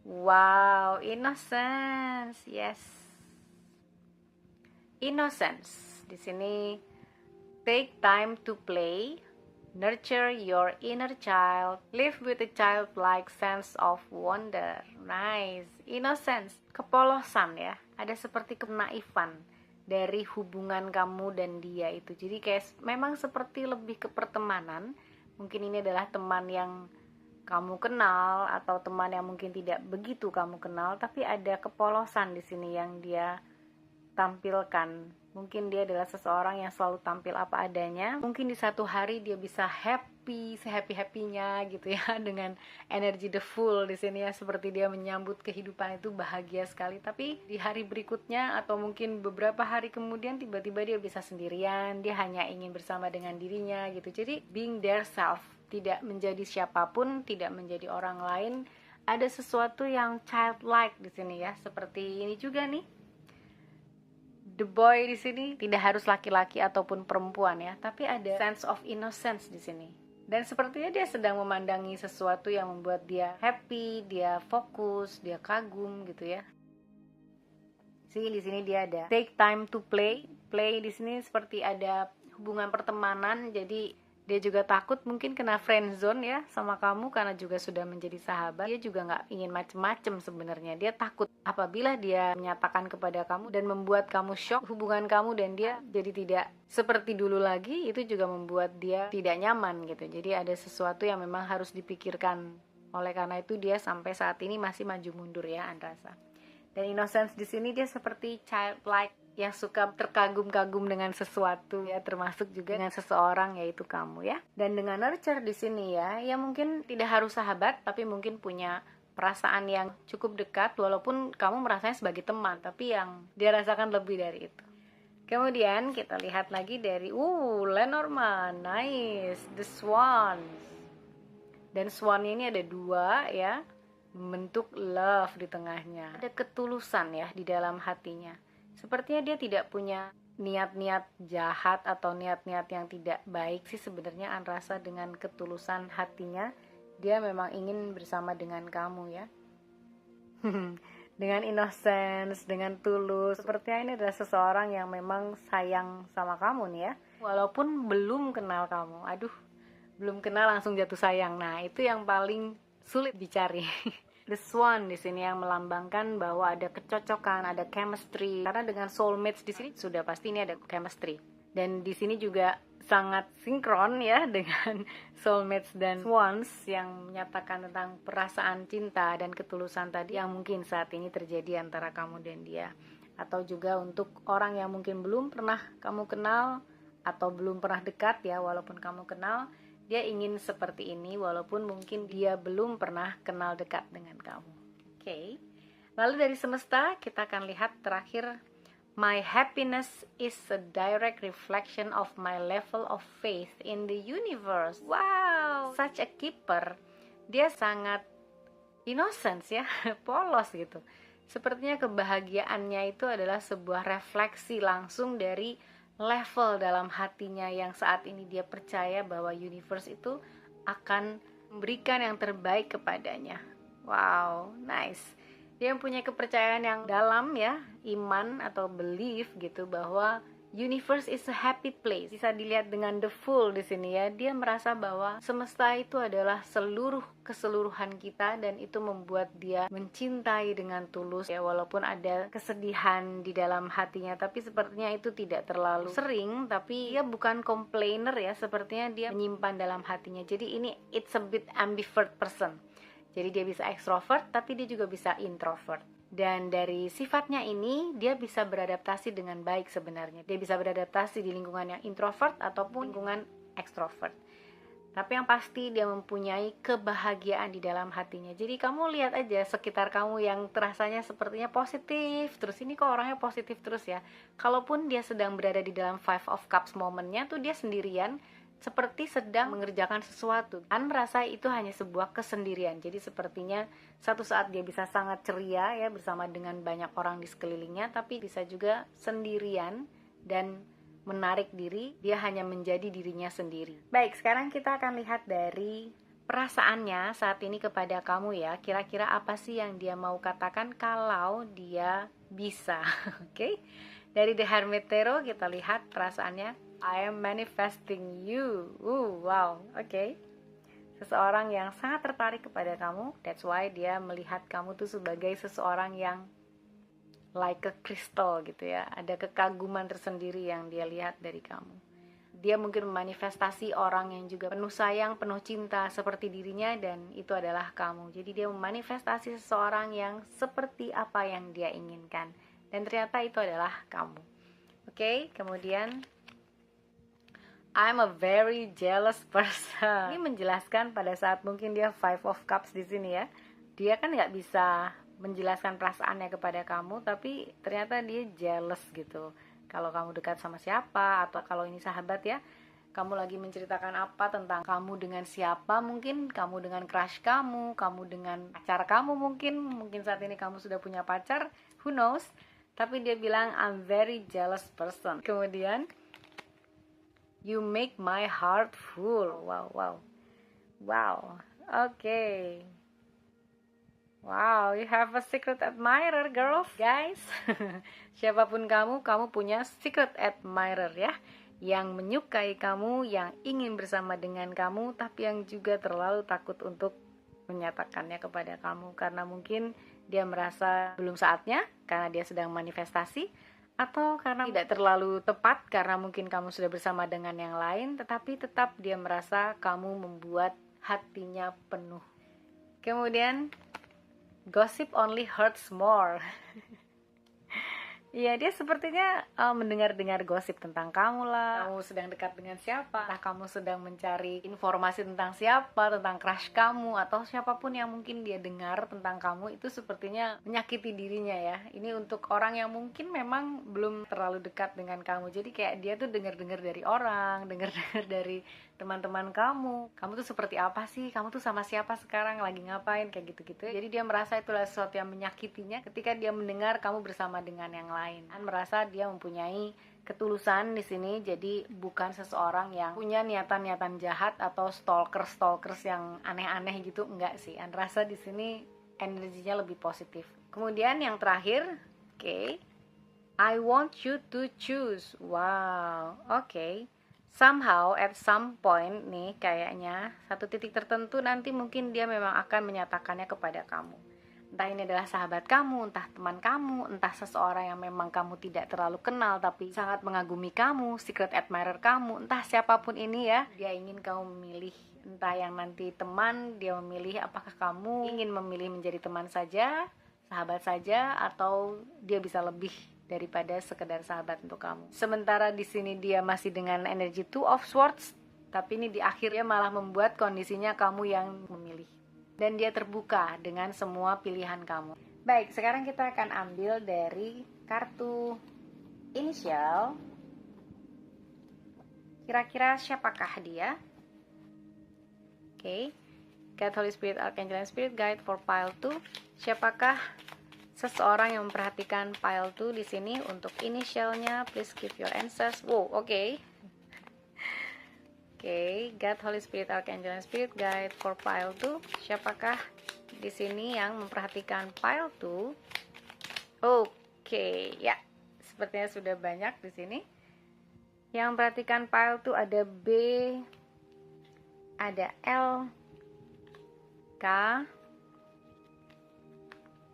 A: wow, innocence, yes, innocence. Di sini, take time to play, nurture your inner child, live with a childlike sense of wonder. Nice, innocence, kepolosan ya. Ada seperti kenaifan dari hubungan kamu dan dia itu. Jadi kayak memang seperti lebih ke pertemanan. Mungkin ini adalah teman yang kamu kenal atau teman yang mungkin tidak begitu kamu kenal, tapi ada kepolosan di sini yang dia tampilkan. Mungkin dia adalah seseorang yang selalu tampil apa adanya. Mungkin di satu hari dia bisa happy, sehappy-happynya gitu ya, dengan energi the full di sini ya, seperti dia menyambut kehidupan itu bahagia sekali. Tapi di hari berikutnya atau mungkin beberapa hari kemudian tiba-tiba dia bisa sendirian, dia hanya ingin bersama dengan dirinya gitu. Jadi being their self, tidak menjadi siapapun, tidak menjadi orang lain. Ada sesuatu yang childlike di sini ya, seperti ini juga nih. The boy di sini tidak harus laki-laki ataupun perempuan ya, tapi ada sense of innocence di sini. Dan sepertinya dia sedang memandangi sesuatu yang membuat dia happy, dia fokus, dia kagum gitu ya. Di sini dia ada take time to play. Play di sini seperti ada hubungan pertemanan, jadi dia juga takut mungkin kena friend zone ya sama kamu karena juga sudah menjadi sahabat. Dia juga nggak ingin macem-macem sebenarnya. Dia takut apabila dia menyatakan kepada kamu dan membuat kamu shock, hubungan kamu dan dia jadi tidak seperti dulu lagi. Itu juga membuat dia tidak nyaman gitu. Jadi ada sesuatu yang memang harus dipikirkan. Oleh karena itu dia sampai saat ini masih maju mundur ya Andrasa. Dan innocence di sini dia seperti childlike yang suka terkagum-kagum dengan sesuatu ya, termasuk juga dengan seseorang yaitu kamu ya. Dan dengan nurture di sini ya mungkin tidak harus sahabat, tapi mungkin punya perasaan yang cukup dekat walaupun kamu merasanya sebagai teman, tapi yang dia rasakan lebih dari itu. Kemudian kita lihat lagi dari Lenormand, nice, the Swan. Dan Swan ini ada dua ya, membentuk love di tengahnya. Ada ketulusan ya di dalam hatinya. Sepertinya dia tidak punya niat-niat jahat atau niat-niat yang tidak baik sih sebenarnya Andrasa. Dengan ketulusan hatinya dia memang ingin bersama dengan kamu ya. Dengan innocence, dengan tulus. Sepertinya ini adalah seseorang yang memang sayang sama kamu nih ya, walaupun belum kenal kamu. Belum kenal langsung jatuh sayang. Nah, itu yang paling sulit dicari. The Swan di sini yang melambangkan bahwa ada kecocokan, ada chemistry. Karena dengan soulmates di sini sudah pasti ini ada chemistry. Dan di sini juga sangat sinkron ya dengan soulmates dan swans yang menyatakan tentang perasaan cinta dan ketulusan tadi yang mungkin saat ini terjadi antara kamu dan dia. Atau juga untuk orang yang mungkin belum pernah kamu kenal atau belum pernah dekat ya, walaupun kamu kenal, dia ingin seperti ini walaupun mungkin dia belum pernah kenal dekat dengan kamu. Oke. Lalu dari semesta kita akan lihat terakhir, my happiness is a direct reflection of my level of faith in the universe. Wow, such a keeper. Dia sangat innocent ya, polos gitu. Sepertinya kebahagiaannya itu adalah sebuah refleksi langsung dari level dalam hatinya yang saat ini dia percaya bahwa universe itu akan memberikan yang terbaik kepadanya. Wow, nice. Dia punya kepercayaan yang dalam ya, iman atau belief gitu, bahwa Universe is a happy place. Bisa dilihat dengan the full di sini ya. Dia merasa bahwa semesta itu adalah keseluruhan kita, dan itu membuat dia mencintai dengan tulus ya, walaupun ada kesedihan di dalam hatinya, tapi sepertinya itu tidak terlalu sering. Tapi dia bukan complainer ya, sepertinya dia menyimpan dalam hatinya. Jadi ini it's a bit ambivert person. Jadi dia bisa extrovert tapi dia juga bisa introvert. Dan dari sifatnya ini, dia bisa beradaptasi dengan baik sebenarnya. Dia bisa beradaptasi di lingkungan yang introvert ataupun lingkungan extrovert. Tapi yang pasti dia mempunyai kebahagiaan di dalam hatinya. Jadi kamu lihat aja sekitar kamu yang terasanya sepertinya positif terus, ini kok orangnya positif terus ya. Kalaupun dia sedang berada di dalam Five of Cups momennya tuh, dia sendirian, seperti sedang mengerjakan sesuatu. Merasa itu hanya sebuah kesendirian. Jadi sepertinya satu saat dia bisa sangat ceria ya bersama dengan banyak orang di sekelilingnya, tapi bisa juga sendirian dan menarik diri, dia hanya menjadi dirinya sendiri. Baik, sekarang kita akan lihat dari perasaannya saat ini kepada kamu ya. Kira-kira apa sih yang dia mau katakan kalau dia bisa? Oke. Dari The Hermit Tarot kita lihat perasaannya. I am manifesting you. Wow, oke. Seseorang yang sangat tertarik kepada kamu. That's why dia melihat kamu tuh sebagai seseorang yang like a crystal gitu ya. Ada kekaguman tersendiri yang dia lihat dari kamu. Dia mungkin memanifestasi orang yang juga penuh sayang, penuh cinta seperti dirinya, dan itu adalah kamu. Jadi dia memanifestasi seseorang yang seperti apa yang dia inginkan, dan ternyata itu adalah kamu. Oke, kemudian I'm a very jealous person. Ini menjelaskan pada saat mungkin dia Five of Cups di sini ya. Dia kan nggak bisa menjelaskan perasaannya kepada kamu, tapi ternyata dia jealous gitu. Kalau kamu dekat sama siapa, atau kalau ini sahabat ya, kamu lagi menceritakan apa tentang kamu dengan siapa, mungkin kamu dengan crush kamu dengan pacar kamu, mungkin saat ini kamu sudah punya pacar, who knows. Tapi dia bilang I'm very jealous person. Kemudian you make my heart full. Wow. Okay. Wow, you have a secret admirer, girls, guys. Siapapun kamu punya secret admirer ya, yang menyukai kamu, yang ingin bersama dengan kamu, tapi yang juga terlalu takut untuk menyatakannya kepada kamu, karena mungkin dia merasa belum saatnya, karena dia sedang manifestasi, atau karena tidak terlalu tepat, karena mungkin kamu sudah bersama dengan yang lain, tetapi tetap dia merasa kamu membuat hatinya penuh. Kemudian gossip only hurts more. Iya, dia sepertinya mendengar-dengar gosip tentang kamu lah. Kamu sedang dekat dengan siapa, entah kamu sedang mencari informasi tentang siapa, tentang crush kamu, atau siapapun yang mungkin dia dengar tentang kamu, itu sepertinya menyakiti dirinya ya. Ini untuk orang yang mungkin memang belum terlalu dekat dengan kamu. Jadi kayak dia tuh dengar-dengar dari orang, dengar-dengar dari teman-teman kamu tuh seperti apa sih, kamu tuh sama siapa sekarang, lagi ngapain, kayak gitu-gitu. Jadi dia merasa itulah sesuatu yang menyakitinya ketika dia mendengar kamu bersama dengan yang lain. Merasa dia mempunyai ketulusan di sini, jadi bukan seseorang yang punya niatan-niatan jahat atau stalkers yang aneh-aneh gitu, enggak sih. Rasa di sini energinya lebih positif. Kemudian yang terakhir, oke. I want you to choose. Wow, oke. Somehow at some point nih, kayaknya satu titik tertentu nanti mungkin dia memang akan menyatakannya kepada kamu. Entah ini adalah sahabat kamu, entah teman kamu, entah seseorang yang memang kamu tidak terlalu kenal tapi sangat mengagumi kamu, secret admirer kamu, entah siapapun ini ya, dia ingin kamu memilih. Entah yang nanti teman, dia memilih apakah kamu ingin memilih menjadi teman saja, sahabat saja, atau dia bisa lebih daripada sekedar sahabat untuk kamu. Sementara di sini dia masih dengan energi Two of Swords, tapi ini di akhirnya malah membuat kondisinya kamu yang memilih. Dan dia terbuka dengan semua pilihan kamu. Baik, sekarang kita akan ambil dari kartu inisial. Kira-kira siapakah dia? Oke. God, Holy Spirit, Archangel, and Spirit Guide for pile 2. Siapakah seseorang yang memperhatikan pile 2 di sini untuk inisialnya? Please give your answers. Wow, oke. Oke, God, Holy Spirit, Archangel, and Spirit Guide for pile 2. Siapakah di sini yang memperhatikan pile 2? Oke, ya. Sepertinya sudah banyak di sini. Yang perhatikan pile tuh ada B, ada L, K,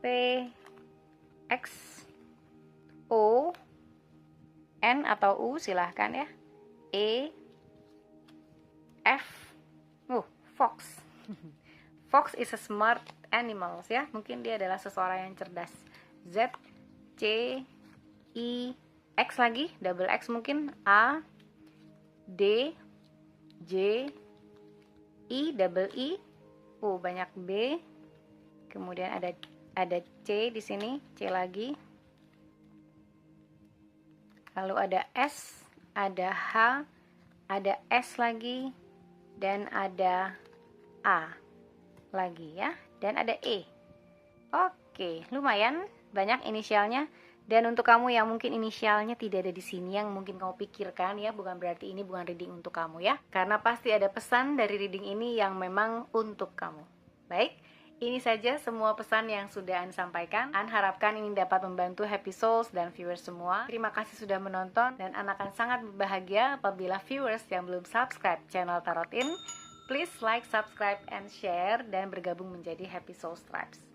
A: P, X, O, N atau U silahkan ya, E, F, Fox. Fox is a smart animal ya, mungkin dia adalah seseorang yang cerdas. Z, C, I, X lagi, double X mungkin, A, D, J, I, double I, banyak B, kemudian ada C di sini, C lagi, lalu ada S, ada H, ada S lagi, dan ada A lagi ya, dan ada E. Oke, lumayan banyak inisialnya. Dan untuk kamu yang mungkin inisialnya tidak ada di sini, yang mungkin kamu pikirkan ya, bukan berarti ini bukan reading untuk kamu ya, karena pasti ada pesan dari reading ini yang memang untuk kamu. Baik, ini saja semua pesan yang sudah An sampaikan. An harapkan ini dapat membantu happy souls dan viewers semua. Terima kasih sudah menonton, dan An akan sangat berbahagia apabila viewers yang belum subscribe channel Tarot In, please like, subscribe, and share, dan bergabung menjadi Happy Soul Tribes.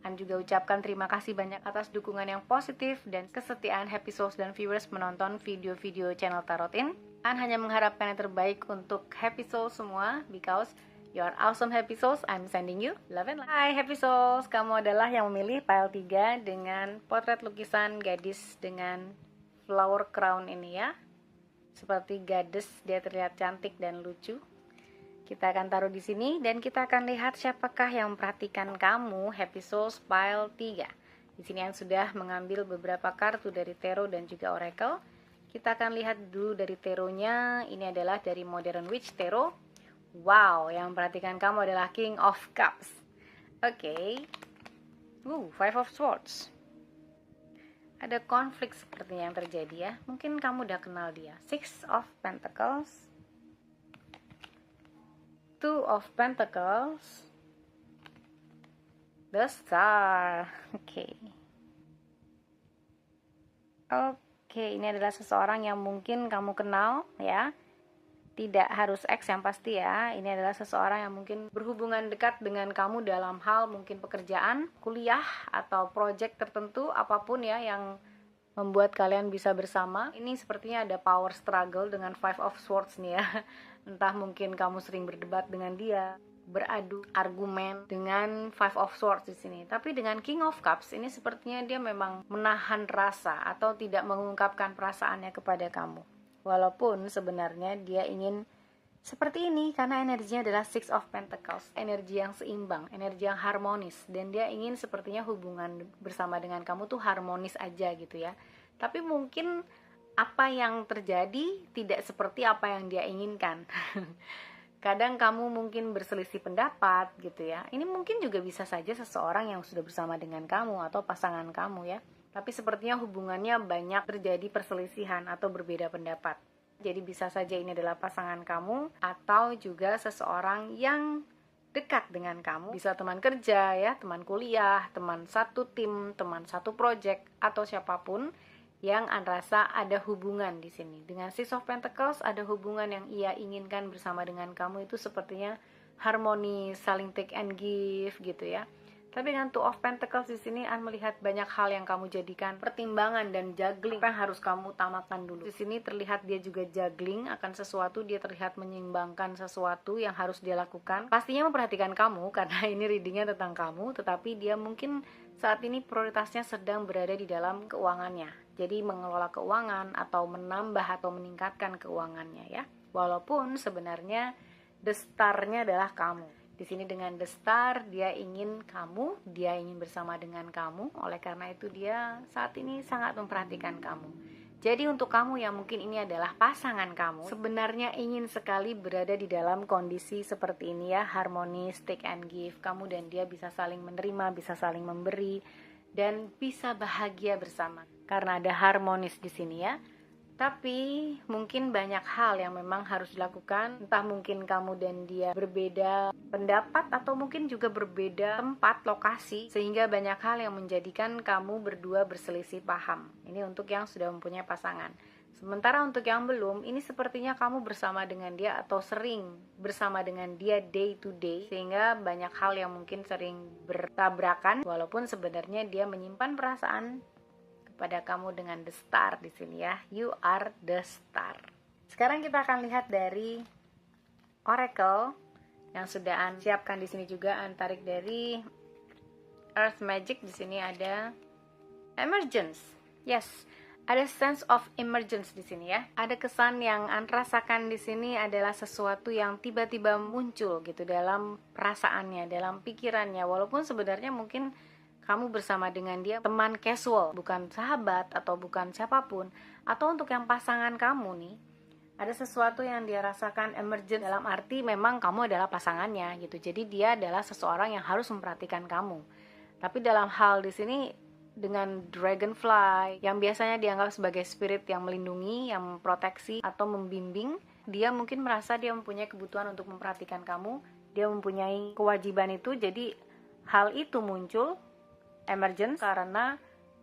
A: An juga ucapkan terima kasih banyak atas dukungan yang positif dan kesetiaan Happy Souls dan viewers menonton video-video channel Tarot In. An hanya mengharapkan yang terbaik untuk Happy Souls semua, because you are awesome Happy Souls. I'm sending you love and light. Hai Happy Souls, kamu adalah yang memilih pile 3 dengan potret lukisan gadis dengan flower crown ini ya. Seperti gadis, dia terlihat cantik dan lucu. Kita akan taruh di sini dan kita akan lihat siapakah yang memperhatikan kamu, Happy Souls pile 3. Di sini yang sudah mengambil beberapa kartu dari tarot dan juga oracle. Kita akan lihat dulu dari tarotnya. Ini adalah dari Modern Witch Tarot. Wow, yang memperhatikan kamu adalah King of Cups. Oke. Five of Swords. Ada konflik sepertinya yang terjadi ya. Mungkin kamu udah kenal dia. Six of Pentacles. Two of Pentacles, the Star. Oke, ini adalah seseorang yang mungkin kamu kenal ya. Tidak harus X yang pasti ya. Ini adalah seseorang yang mungkin berhubungan dekat dengan kamu dalam hal mungkin pekerjaan, kuliah, atau project tertentu, apapun ya yang membuat kalian bisa bersama. Ini sepertinya ada power struggle dengan Five of Swords nih ya. Entah mungkin kamu sering berdebat dengan dia, beradu argumen dengan Five of Swords di sini. Tapi dengan King of Cups ini sepertinya dia memang menahan rasa atau tidak mengungkapkan perasaannya kepada kamu. Walaupun sebenarnya dia ingin seperti ini karena energinya adalah Six of Pentacles, energi yang seimbang, energi yang harmonis, dan dia ingin sepertinya hubungan bersama dengan kamu tuh harmonis aja gitu ya. Tapi mungkin apa yang terjadi tidak seperti apa yang dia inginkan. Kadang kamu mungkin berselisih pendapat gitu ya. Ini mungkin juga bisa saja seseorang yang sudah bersama dengan kamu atau pasangan kamu ya. Tapi sepertinya hubungannya banyak terjadi perselisihan atau berbeda pendapat. Jadi bisa saja ini adalah pasangan kamu atau juga seseorang yang dekat dengan kamu. Bisa teman kerja ya, teman kuliah, teman satu tim, teman satu project, atau siapapun yang rasa ada hubungan di sini. Dengan Six of Pentacles ada hubungan yang ia inginkan bersama dengan kamu, itu sepertinya harmonis, saling take and give gitu ya. Tapi dengan Two of Pentacles di sini melihat banyak hal yang kamu jadikan pertimbangan dan juggling. Apa yang harus kamu utamakan dulu. Di sini terlihat dia juga juggling akan sesuatu, dia terlihat menyeimbangkan sesuatu yang harus dia lakukan. Pastinya memperhatikan kamu karena ini readingnya tentang kamu, tetapi dia mungkin saat ini prioritasnya sedang berada di dalam keuangannya. Jadi mengelola keuangan atau menambah atau meningkatkan keuangannya ya. Walaupun sebenarnya the star-nya adalah kamu. Di sini dengan the star, dia ingin kamu, dia ingin bersama dengan kamu. Oleh karena itu dia saat ini sangat memperhatikan kamu. Jadi untuk kamu yang mungkin ini adalah pasangan kamu, sebenarnya ingin sekali berada di dalam kondisi seperti ini ya, harmonis, take and give. Kamu dan dia bisa saling menerima, bisa saling memberi, dan bisa bahagia bersama. Karena ada harmonis di sini ya. Tapi mungkin banyak hal yang memang harus dilakukan. Entah mungkin kamu dan dia berbeda pendapat atau mungkin juga berbeda tempat, lokasi, sehingga banyak hal yang menjadikan kamu berdua berselisih paham. Ini untuk yang sudah mempunyai pasangan. Sementara untuk yang belum, ini sepertinya kamu bersama dengan dia atau sering bersama dengan dia day to day, sehingga banyak hal yang mungkin sering bertabrakan, walaupun sebenarnya dia menyimpan perasaan kepada kamu dengan the star di sini ya. You are the star. Sekarang kita akan lihat dari Oracle yang sudah An siapkan di sini juga. An tarik dari Earth Magic, di sini ada Emergence. Yes, ada sense of emergence di sini ya. Ada kesan yang An rasakan di sini adalah sesuatu yang tiba-tiba muncul gitu dalam perasaannya, dalam pikirannya. Walaupun sebenarnya mungkin kamu bersama dengan dia teman casual, bukan sahabat atau bukan siapapun. Atau untuk yang pasangan kamu nih, ada sesuatu yang dia rasakan emergent dalam arti memang kamu adalah pasangannya gitu. Jadi dia adalah seseorang yang harus memperhatikan kamu. Tapi dalam hal di sini dengan dragonfly yang biasanya dianggap sebagai spirit yang melindungi, yang memproteksi atau membimbing, dia mungkin merasa dia mempunyai kebutuhan untuk memperhatikan kamu, dia mempunyai kewajiban itu. Jadi hal itu muncul emergence karena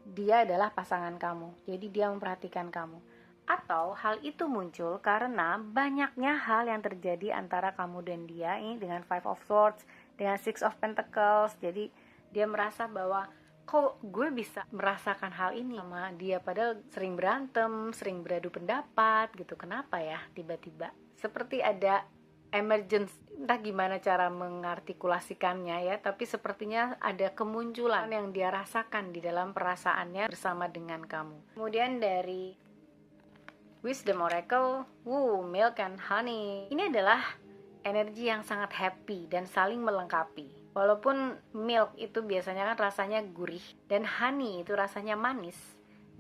A: dia adalah pasangan kamu, jadi dia memperhatikan kamu. Atau hal itu muncul karena banyaknya hal yang terjadi antara kamu dan dia ini dengan Five of Swords, dengan Six of Pentacles. Jadi dia merasa bahwa kok gue bisa merasakan hal ini sama dia, padahal sering berantem, sering beradu pendapat gitu. Kenapa ya tiba-tiba seperti ada emergence, entah gimana cara mengartikulasikannya ya, tapi sepertinya ada kemunculan yang dia rasakan di dalam perasaannya bersama dengan kamu. Kemudian dari Wisdom Oracle, Milk and Honey. Ini adalah energi yang sangat happy dan saling melengkapi. Walaupun milk itu biasanya kan rasanya gurih dan honey itu rasanya manis,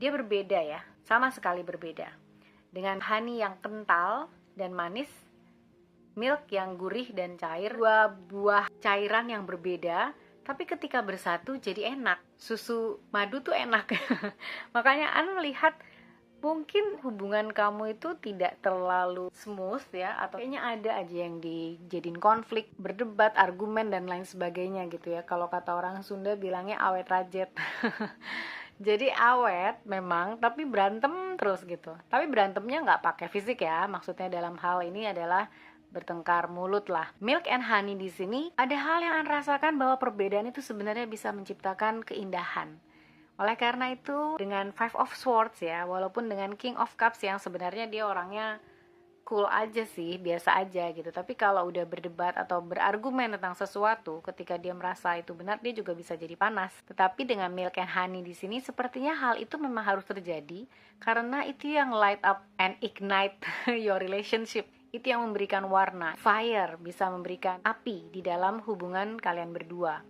A: dia berbeda ya, sama sekali berbeda. Dengan honey yang kental dan manis, milk yang gurih dan cair, dua buah cairan yang berbeda, tapi ketika bersatu jadi enak. Susu madu tuh enak. Makanya An melihat mungkin hubungan kamu itu tidak terlalu smooth ya, atau kayaknya ada aja yang dijadiin konflik, berdebat, argumen dan lain sebagainya gitu ya. Kalau kata orang Sunda bilangnya awet rajet. Jadi awet memang, tapi berantem terus gitu. Tapi berantemnya nggak pakai fisik ya, maksudnya dalam hal ini adalah bertengkar mulut lah. Milk and honey di sini ada hal yang An rasakan bahwa perbedaan itu sebenarnya bisa menciptakan keindahan. Oleh karena itu dengan Five of Swords ya, walaupun dengan King of Cups yang sebenarnya dia orangnya cool aja sih, biasa aja gitu. Tapi kalau udah berdebat atau berargumen tentang sesuatu, ketika dia merasa itu benar, dia juga bisa jadi panas. Tetapi dengan Milk and Honey di sini sepertinya hal itu memang harus terjadi karena itu yang light up and ignite your relationship. Itu yang memberikan warna. Fire bisa memberikan api di dalam hubungan kalian berdua.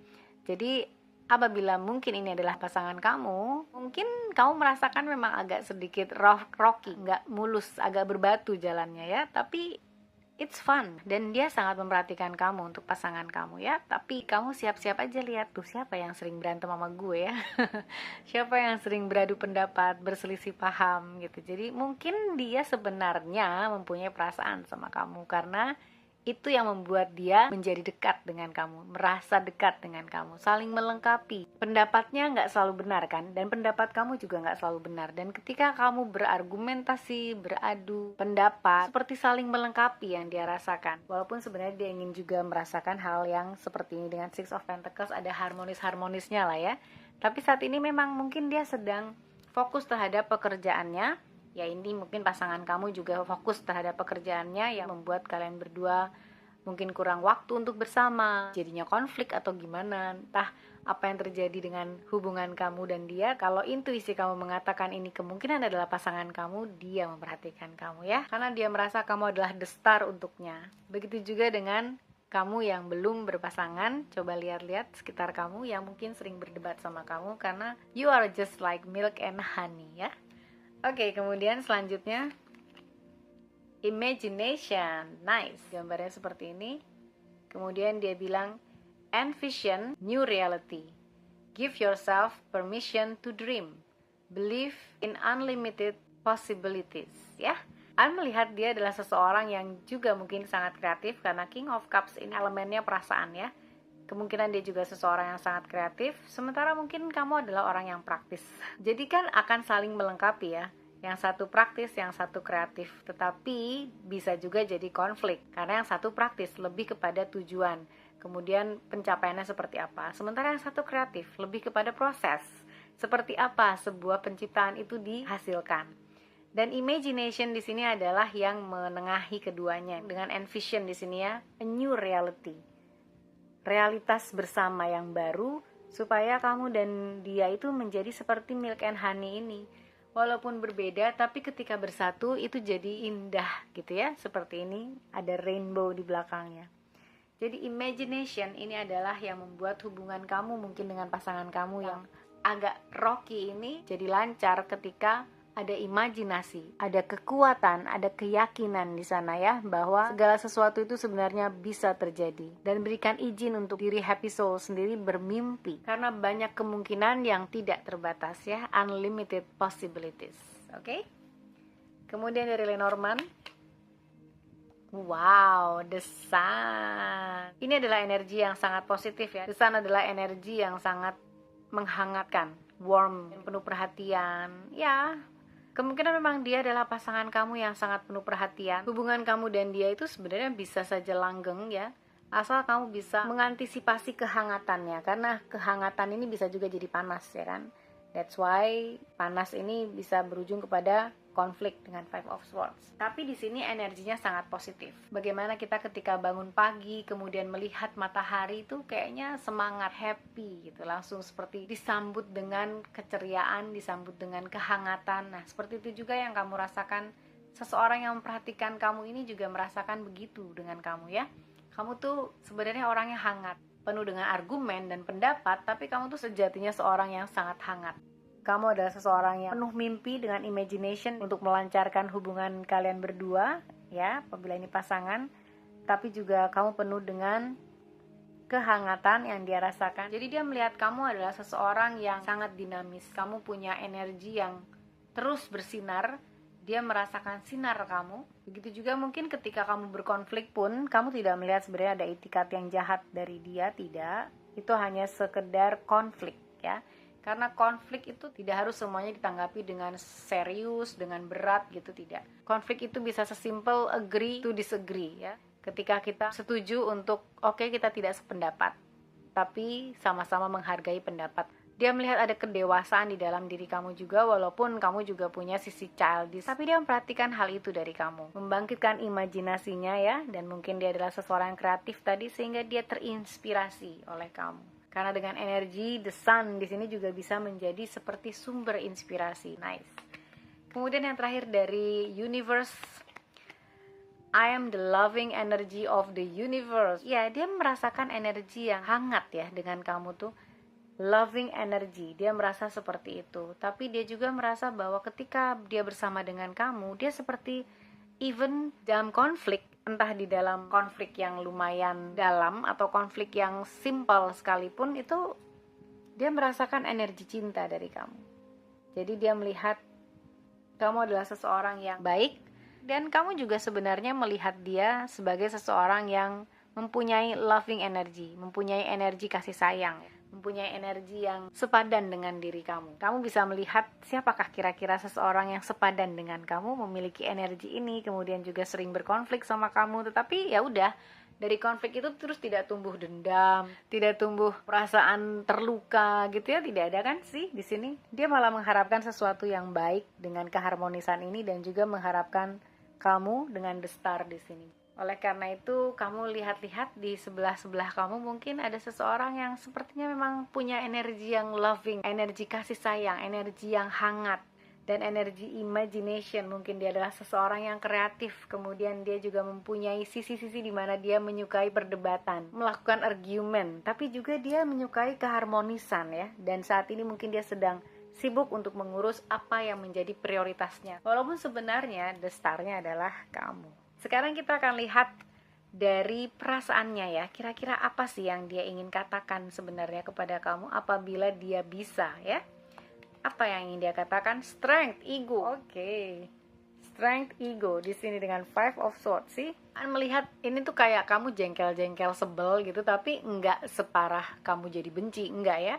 A: Jadi apabila mungkin ini adalah pasangan kamu, mungkin kamu merasakan memang agak sedikit rocky, nggak mulus, agak berbatu jalannya ya, tapi it's fun. Dan dia sangat memperhatikan kamu untuk pasangan kamu ya. Tapi kamu siap-siap aja lihat tuh siapa yang sering berantem sama gue ya. Siapa yang sering beradu pendapat, berselisih paham gitu. Jadi mungkin dia sebenarnya mempunyai perasaan sama kamu karena itu yang membuat dia menjadi dekat dengan kamu, merasa dekat dengan kamu, saling melengkapi. Pendapatnya nggak selalu benar kan, dan pendapat kamu juga nggak selalu benar. Dan ketika kamu berargumentasi, beradu pendapat, seperti saling melengkapi yang dia rasakan. Walaupun sebenarnya dia ingin juga merasakan hal yang seperti ini dengan Six of Pentacles, ada harmonis-harmonisnya lah ya. Tapi saat ini memang mungkin dia sedang fokus terhadap pekerjaannya. Ya ini mungkin pasangan kamu juga fokus terhadap pekerjaannya yang membuat kalian berdua mungkin kurang waktu untuk bersama, jadinya konflik atau gimana. Entah apa yang terjadi dengan hubungan kamu dan dia. Kalau intuisi kamu mengatakan ini kemungkinan adalah pasangan kamu, dia memperhatikan kamu ya, karena dia merasa kamu adalah the star untuknya. Begitu juga dengan kamu yang belum berpasangan, coba lihat-lihat sekitar kamu yang mungkin sering berdebat sama kamu karena you are just like milk and honey ya. Oke, kemudian selanjutnya imagination. Nice, gambarnya seperti ini. Kemudian dia bilang envision new reality. Give yourself permission to dream. Believe in unlimited possibilities. Ya, An melihat dia adalah seseorang yang juga mungkin sangat kreatif karena King of Cups ini elemennya perasaan ya. Kemungkinan dia juga seseorang yang sangat kreatif, sementara mungkin kamu adalah orang yang praktis. Jadi kan akan saling melengkapi ya. Yang satu praktis, yang satu kreatif. Tetapi bisa juga jadi konflik, karena yang satu praktis lebih kepada tujuan, kemudian pencapaiannya seperti apa. Sementara yang satu kreatif lebih kepada proses, seperti apa sebuah penciptaan itu dihasilkan. Dan imagination di sini adalah yang menengahi keduanya dengan envision di sini ya, a new reality. Realitas bersama yang baru supaya kamu dan dia itu menjadi seperti milk and honey ini. Walaupun berbeda, tapi ketika bersatu itu jadi indah gitu ya. Seperti ini, ada rainbow di belakangnya. Jadi imagination ini adalah yang membuat hubungan kamu mungkin dengan pasangan kamu yang agak rocky ini jadi lancar ketika ada imajinasi, ada kekuatan, ada keyakinan di sana ya, bahwa segala sesuatu itu sebenarnya bisa terjadi. Dan berikan izin untuk diri happy soul sendiri bermimpi, karena banyak kemungkinan yang tidak terbatas ya, unlimited possibilities. Oke? Kemudian dari Lenormand, wow, the sun. Ini adalah energi yang sangat positif ya. The sun adalah energi yang sangat menghangatkan, warm, penuh perhatian. Ya, kemungkinan memang dia adalah pasangan kamu yang sangat penuh perhatian. Hubungan kamu dan dia itu sebenarnya bisa saja langgeng ya, asal kamu bisa mengantisipasi kehangatannya. Karena kehangatan ini bisa juga jadi panas ya kan. That's why panas ini bisa berujung kepada konflik dengan Five of Swords. Tapi di sini energinya sangat positif. Bagaimana kita ketika bangun pagi kemudian melihat matahari itu kayaknya semangat, happy gitu. Langsung seperti disambut dengan keceriaan, disambut dengan kehangatan. Nah, seperti itu juga yang kamu rasakan. Seseorang yang memperhatikan kamu ini juga merasakan begitu dengan kamu ya. Kamu tuh sebenarnya orangnya hangat, penuh dengan argumen dan pendapat, tapi kamu tuh sejatinya seorang yang sangat hangat. Kamu adalah seseorang yang penuh mimpi dengan imagination untuk melancarkan hubungan kalian berdua, ya, apabila ini pasangan. Tapi juga kamu penuh dengan kehangatan yang dia rasakan. Jadi dia melihat kamu adalah seseorang yang sangat dinamis. Kamu punya energi yang terus bersinar. Dia merasakan sinar kamu. Begitu juga mungkin ketika kamu berkonflik pun, kamu tidak melihat sebenarnya ada itikat yang jahat dari dia, tidak. Itu hanya sekedar konflik, ya. Karena konflik itu tidak harus semuanya ditanggapi dengan serius, dengan berat gitu, tidak. Konflik itu bisa sesimpel agree to disagree ya. Ketika kita setuju untuk oke, kita tidak sependapat, tapi sama-sama menghargai pendapat. Dia melihat ada kedewasaan di dalam diri kamu juga, walaupun kamu juga punya sisi childish. Tapi dia memperhatikan hal itu dari kamu, membangkitkan imajinasinya ya, dan mungkin dia adalah seseorang yang kreatif tadi sehingga dia terinspirasi oleh kamu. Karena dengan energi the sun di sini juga bisa menjadi seperti sumber inspirasi. Nice. Kemudian yang terakhir dari universe, I am the loving energy of the universe. Ya, dia merasakan energi yang hangat ya dengan kamu tuh. Loving energy, dia merasa seperti itu. Tapi dia juga merasa bahwa ketika dia bersama dengan kamu, dia seperti even dalam konflik, entah di dalam konflik yang lumayan dalam atau konflik yang simpel sekalipun, itu dia merasakan energi cinta dari kamu. Jadi dia melihat kamu adalah seseorang yang baik, dan kamu juga sebenarnya melihat dia sebagai seseorang yang mempunyai loving energy, mempunyai energi kasih sayang, mempunyai energi yang sepadan dengan diri kamu. Kamu bisa melihat siapakah kira-kira seseorang yang sepadan dengan kamu, memiliki energi ini, kemudian juga sering berkonflik sama kamu, tetapi ya udah, dari konflik itu terus tidak tumbuh dendam, tidak tumbuh perasaan terluka gitu ya, tidak ada kan sih di sini. Dia malah mengharapkan sesuatu yang baik dengan keharmonisan ini, dan juga mengharapkan kamu dengan the star di sini. Oleh karena itu, kamu lihat-lihat di sebelah-sebelah kamu mungkin ada seseorang yang sepertinya memang punya energi yang loving, energi kasih sayang, energi yang hangat, dan energi imagination. Mungkin dia adalah seseorang yang kreatif, kemudian dia juga mempunyai sisi-sisi di mana dia menyukai perdebatan, melakukan argumen, tapi juga dia menyukai keharmonisan ya. Dan saat ini mungkin dia sedang sibuk untuk mengurus apa yang menjadi prioritasnya. Walaupun sebenarnya the star-nya adalah kamu. Sekarang kita akan lihat dari perasaannya ya. Kira-kira apa sih yang dia ingin katakan sebenarnya kepada kamu apabila dia bisa ya. Apa yang ingin dia katakan? Strength, ego. Oke. Strength, ego. Di sini dengan Five of Swords sih. Melihat ini tuh kayak kamu jengkel-jengkel sebel gitu, tapi enggak separah kamu jadi benci, enggak ya.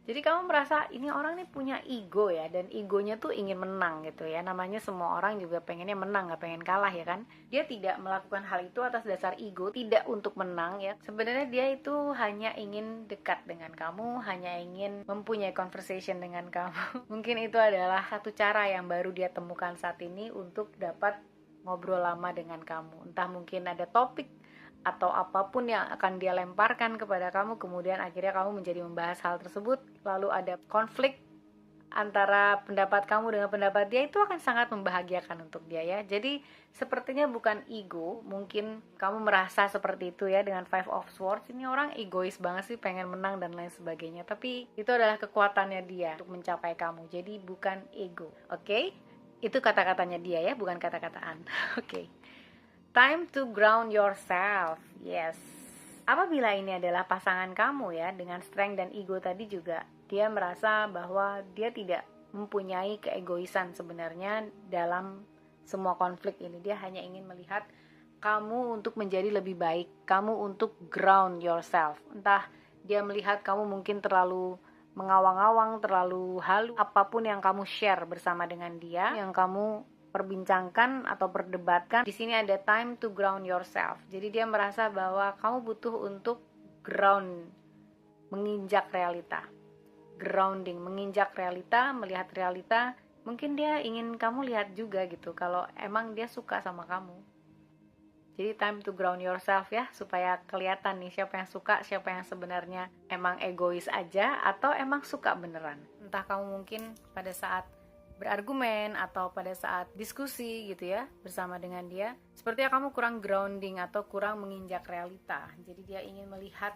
A: Jadi kamu merasa ini orang nih punya ego ya, dan egonya tuh ingin menang gitu ya. Namanya semua orang juga pengennya menang, gak pengen kalah ya kan. Dia tidak melakukan hal itu atas dasar ego, tidak untuk menang ya. Sebenarnya dia itu hanya ingin dekat dengan kamu, hanya ingin mempunyai conversation dengan kamu. Mungkin itu adalah satu cara yang baru dia temukan saat ini untuk dapat ngobrol lama dengan kamu. Entah mungkin ada topik atau apapun yang akan dia lemparkan kepada kamu, kemudian akhirnya kamu menjadi membahas hal tersebut, lalu ada konflik antara pendapat kamu dengan pendapat dia, itu akan sangat membahagiakan untuk dia ya. Jadi sepertinya bukan ego, mungkin kamu merasa seperti itu ya dengan Five of Swords, ini orang egois banget sih, pengen menang dan lain sebagainya, tapi itu adalah kekuatannya dia untuk mencapai kamu, jadi bukan ego. Oke? Itu kata-katanya dia ya, bukan kata-kataan. Oke. Time to ground yourself. Yes. Apabila ini adalah pasangan kamu ya, dengan strength dan ego tadi juga, dia merasa bahwa dia tidak mempunyai keegoisan sebenarnya dalam semua konflik ini. Dia hanya ingin melihat kamu untuk menjadi lebih baik, kamu untuk ground yourself. Entah dia melihat kamu mungkin terlalu mengawang-awang, terlalu halu, apapun yang kamu share bersama dengan dia, yang kamu perbincangkan atau perdebatkan, di sini ada time to ground yourself. Jadi dia merasa bahwa kamu butuh untuk ground, menginjak realita. Grounding, menginjak realita, melihat realita. Mungkin dia ingin kamu lihat juga gitu, kalau emang dia suka sama kamu. Jadi time to ground yourself ya, supaya kelihatan nih siapa yang suka, siapa yang sebenarnya emang egois aja, atau emang suka beneran. Entah kamu mungkin pada saat berargumen atau pada saat diskusi gitu ya bersama dengan dia, sepertinya kamu kurang grounding atau kurang menginjak realita. Jadi dia ingin melihat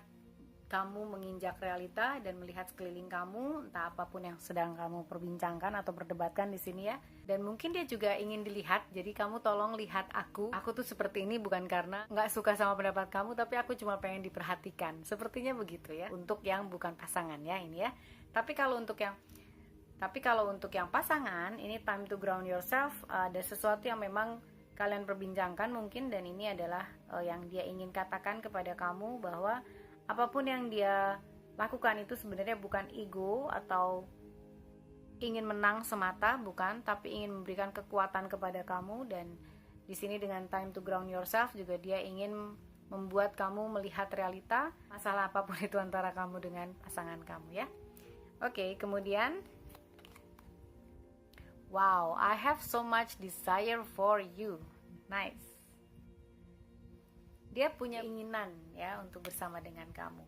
A: kamu menginjak realita dan melihat sekeliling kamu, entah apapun yang sedang kamu perbincangkan atau perdebatkan di sini ya. Dan mungkin dia juga ingin dilihat, jadi kamu tolong lihat aku tuh seperti ini bukan karena nggak suka sama pendapat kamu, tapi aku cuma pengen diperhatikan. Sepertinya begitu ya, untuk yang bukan pasangan ya ini ya. Tapi kalau untuk yang pasangan, ini time to ground yourself, ada sesuatu yang memang kalian perbincangkan mungkin, dan ini adalah yang dia ingin katakan kepada kamu, bahwa apapun yang dia lakukan itu sebenarnya bukan ego atau ingin menang semata, bukan, tapi ingin memberikan kekuatan kepada kamu. Dan di sini dengan time to ground yourself juga dia ingin membuat kamu melihat realita masalah apapun itu antara kamu dengan pasangan kamu ya. Oke, kemudian wow, I have so much desire for you. Nice. Dia punya keinginan ya untuk bersama dengan kamu,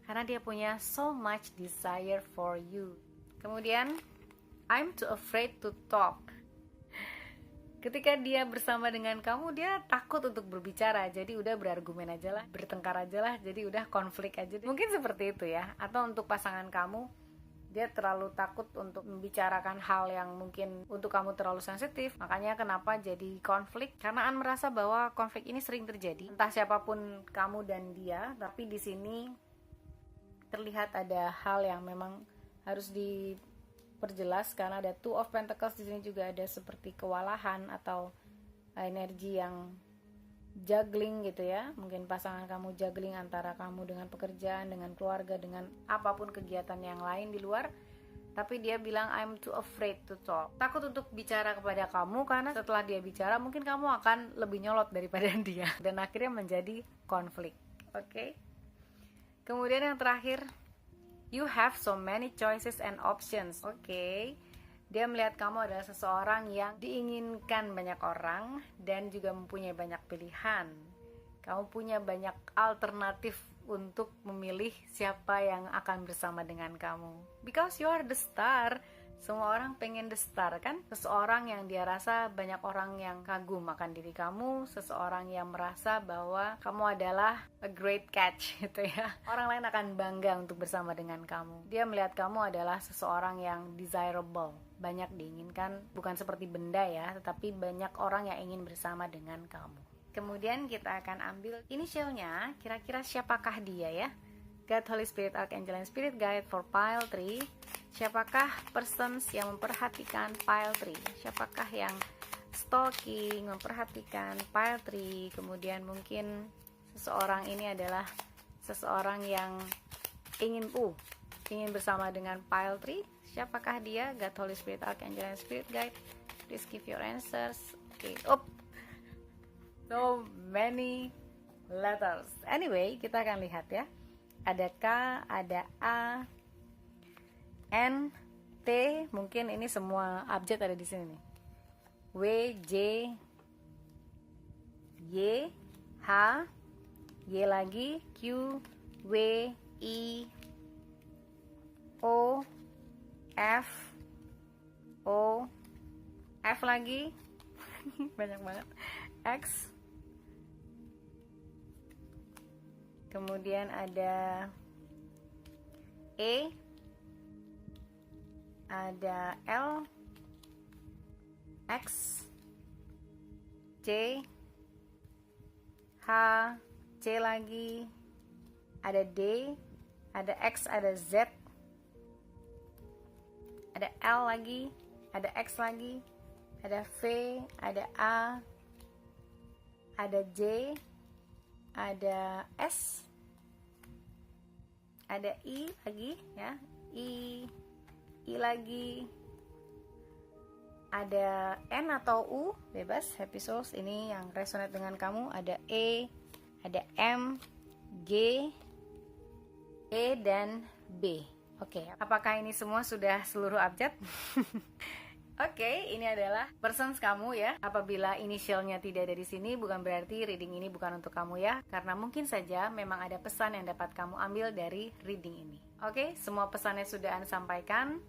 A: karena dia punya so much desire for you. Kemudian I'm too afraid to talk. Ketika dia bersama dengan kamu, dia takut untuk berbicara, jadi udah berargumen aja lah, bertengkar aja lah, jadi udah konflik aja. Mungkin seperti itu ya. Atau untuk pasangan kamu, dia terlalu takut untuk membicarakan hal yang mungkin untuk kamu terlalu sensitif. Makanya kenapa jadi konflik, karena An merasa bahwa konflik ini sering terjadi, entah siapapun kamu dan dia. Tapi di sini terlihat ada hal yang memang harus diperjelas, karena ada Two of Pentacles di sini juga ada seperti kewalahan atau energi yang juggling gitu ya. Mungkin pasangan kamu juggling antara kamu dengan pekerjaan, dengan keluarga, dengan apapun kegiatan yang lain di luar. Tapi dia bilang I'm too afraid to talk. Takut untuk bicara kepada kamu, karena setelah dia bicara mungkin kamu akan lebih nyolot daripada dia, dan akhirnya menjadi konflik. Oke. Kemudian yang terakhir, you have so many choices and options. Oke. Dia melihat kamu adalah seseorang yang diinginkan banyak orang dan juga mempunyai banyak pilihan. Kamu punya banyak alternatif untuk memilih siapa yang akan bersama dengan kamu. Because you are the star. Semua orang pengen the star kan? Seseorang yang dia rasa banyak orang yang kagum akan diri kamu, seseorang yang merasa bahwa kamu adalah a great catch gitu ya. Orang lain akan bangga untuk bersama dengan kamu. Dia melihat kamu adalah seseorang yang desirable, banyak diinginkan, bukan seperti benda ya, tetapi banyak orang yang ingin bersama dengan kamu. Kemudian kita akan ambil inisialnya, kira-kira siapakah dia ya? God, Holy Spirit, Archangel, and Spirit Guide for pile 3. Siapakah persons yang memperhatikan pile 3? Siapakah yang stalking, memperhatikan pile 3? Kemudian mungkin seseorang ini adalah seseorang yang ingin ingin bersama dengan pile 3. Siapakah dia? God, Holy Spirit, Archangel, and Spirit Guide. Please give your answers. Okay. So many letters. Anyway, kita akan lihat ya. Ada K, ada A, N, T. Mungkin ini semua abjad ada di sini nih. W, J, Y, H, Y lagi, Q, W, I, O, F, O, F lagi, banyak banget, X, kemudian ada E, ada L, X, C, H, C lagi, ada D, ada X, ada Z, ada L lagi, ada X lagi, ada V, ada A, ada J, ada S, ada I lagi ya, I lagi, ada N atau U, bebas, happy souls, ini yang resonate dengan kamu. Ada E, ada M, G, E, dan B. Oke, apakah ini semua sudah seluruh abjad? Oke, ini adalah persons kamu ya. Apabila inisialnya tidak ada di sini, bukan berarti reading ini bukan untuk kamu ya, karena mungkin saja memang ada pesan yang dapat kamu ambil dari reading ini. Oke, semua pesannya sudah An sampaikan.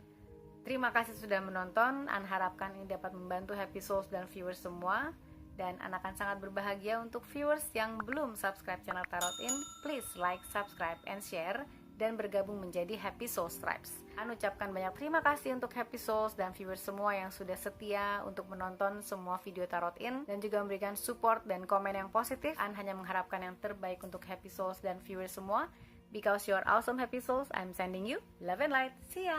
A: Terima kasih sudah menonton. An harapkan ini dapat membantu happy souls dan viewers semua. Dan An akan sangat berbahagia untuk viewers yang belum subscribe channel Tarot In. Please like, subscribe, and share. Dan bergabung menjadi Happy Souls Tribes. An ucapkan banyak terima kasih untuk happy souls dan viewers semua yang sudah setia untuk menonton semua video Tarot In. Dan juga memberikan support dan komen yang positif. An hanya mengharapkan yang terbaik untuk happy souls dan viewers semua. Because you are awesome happy souls, I'm sending you love and light. See ya!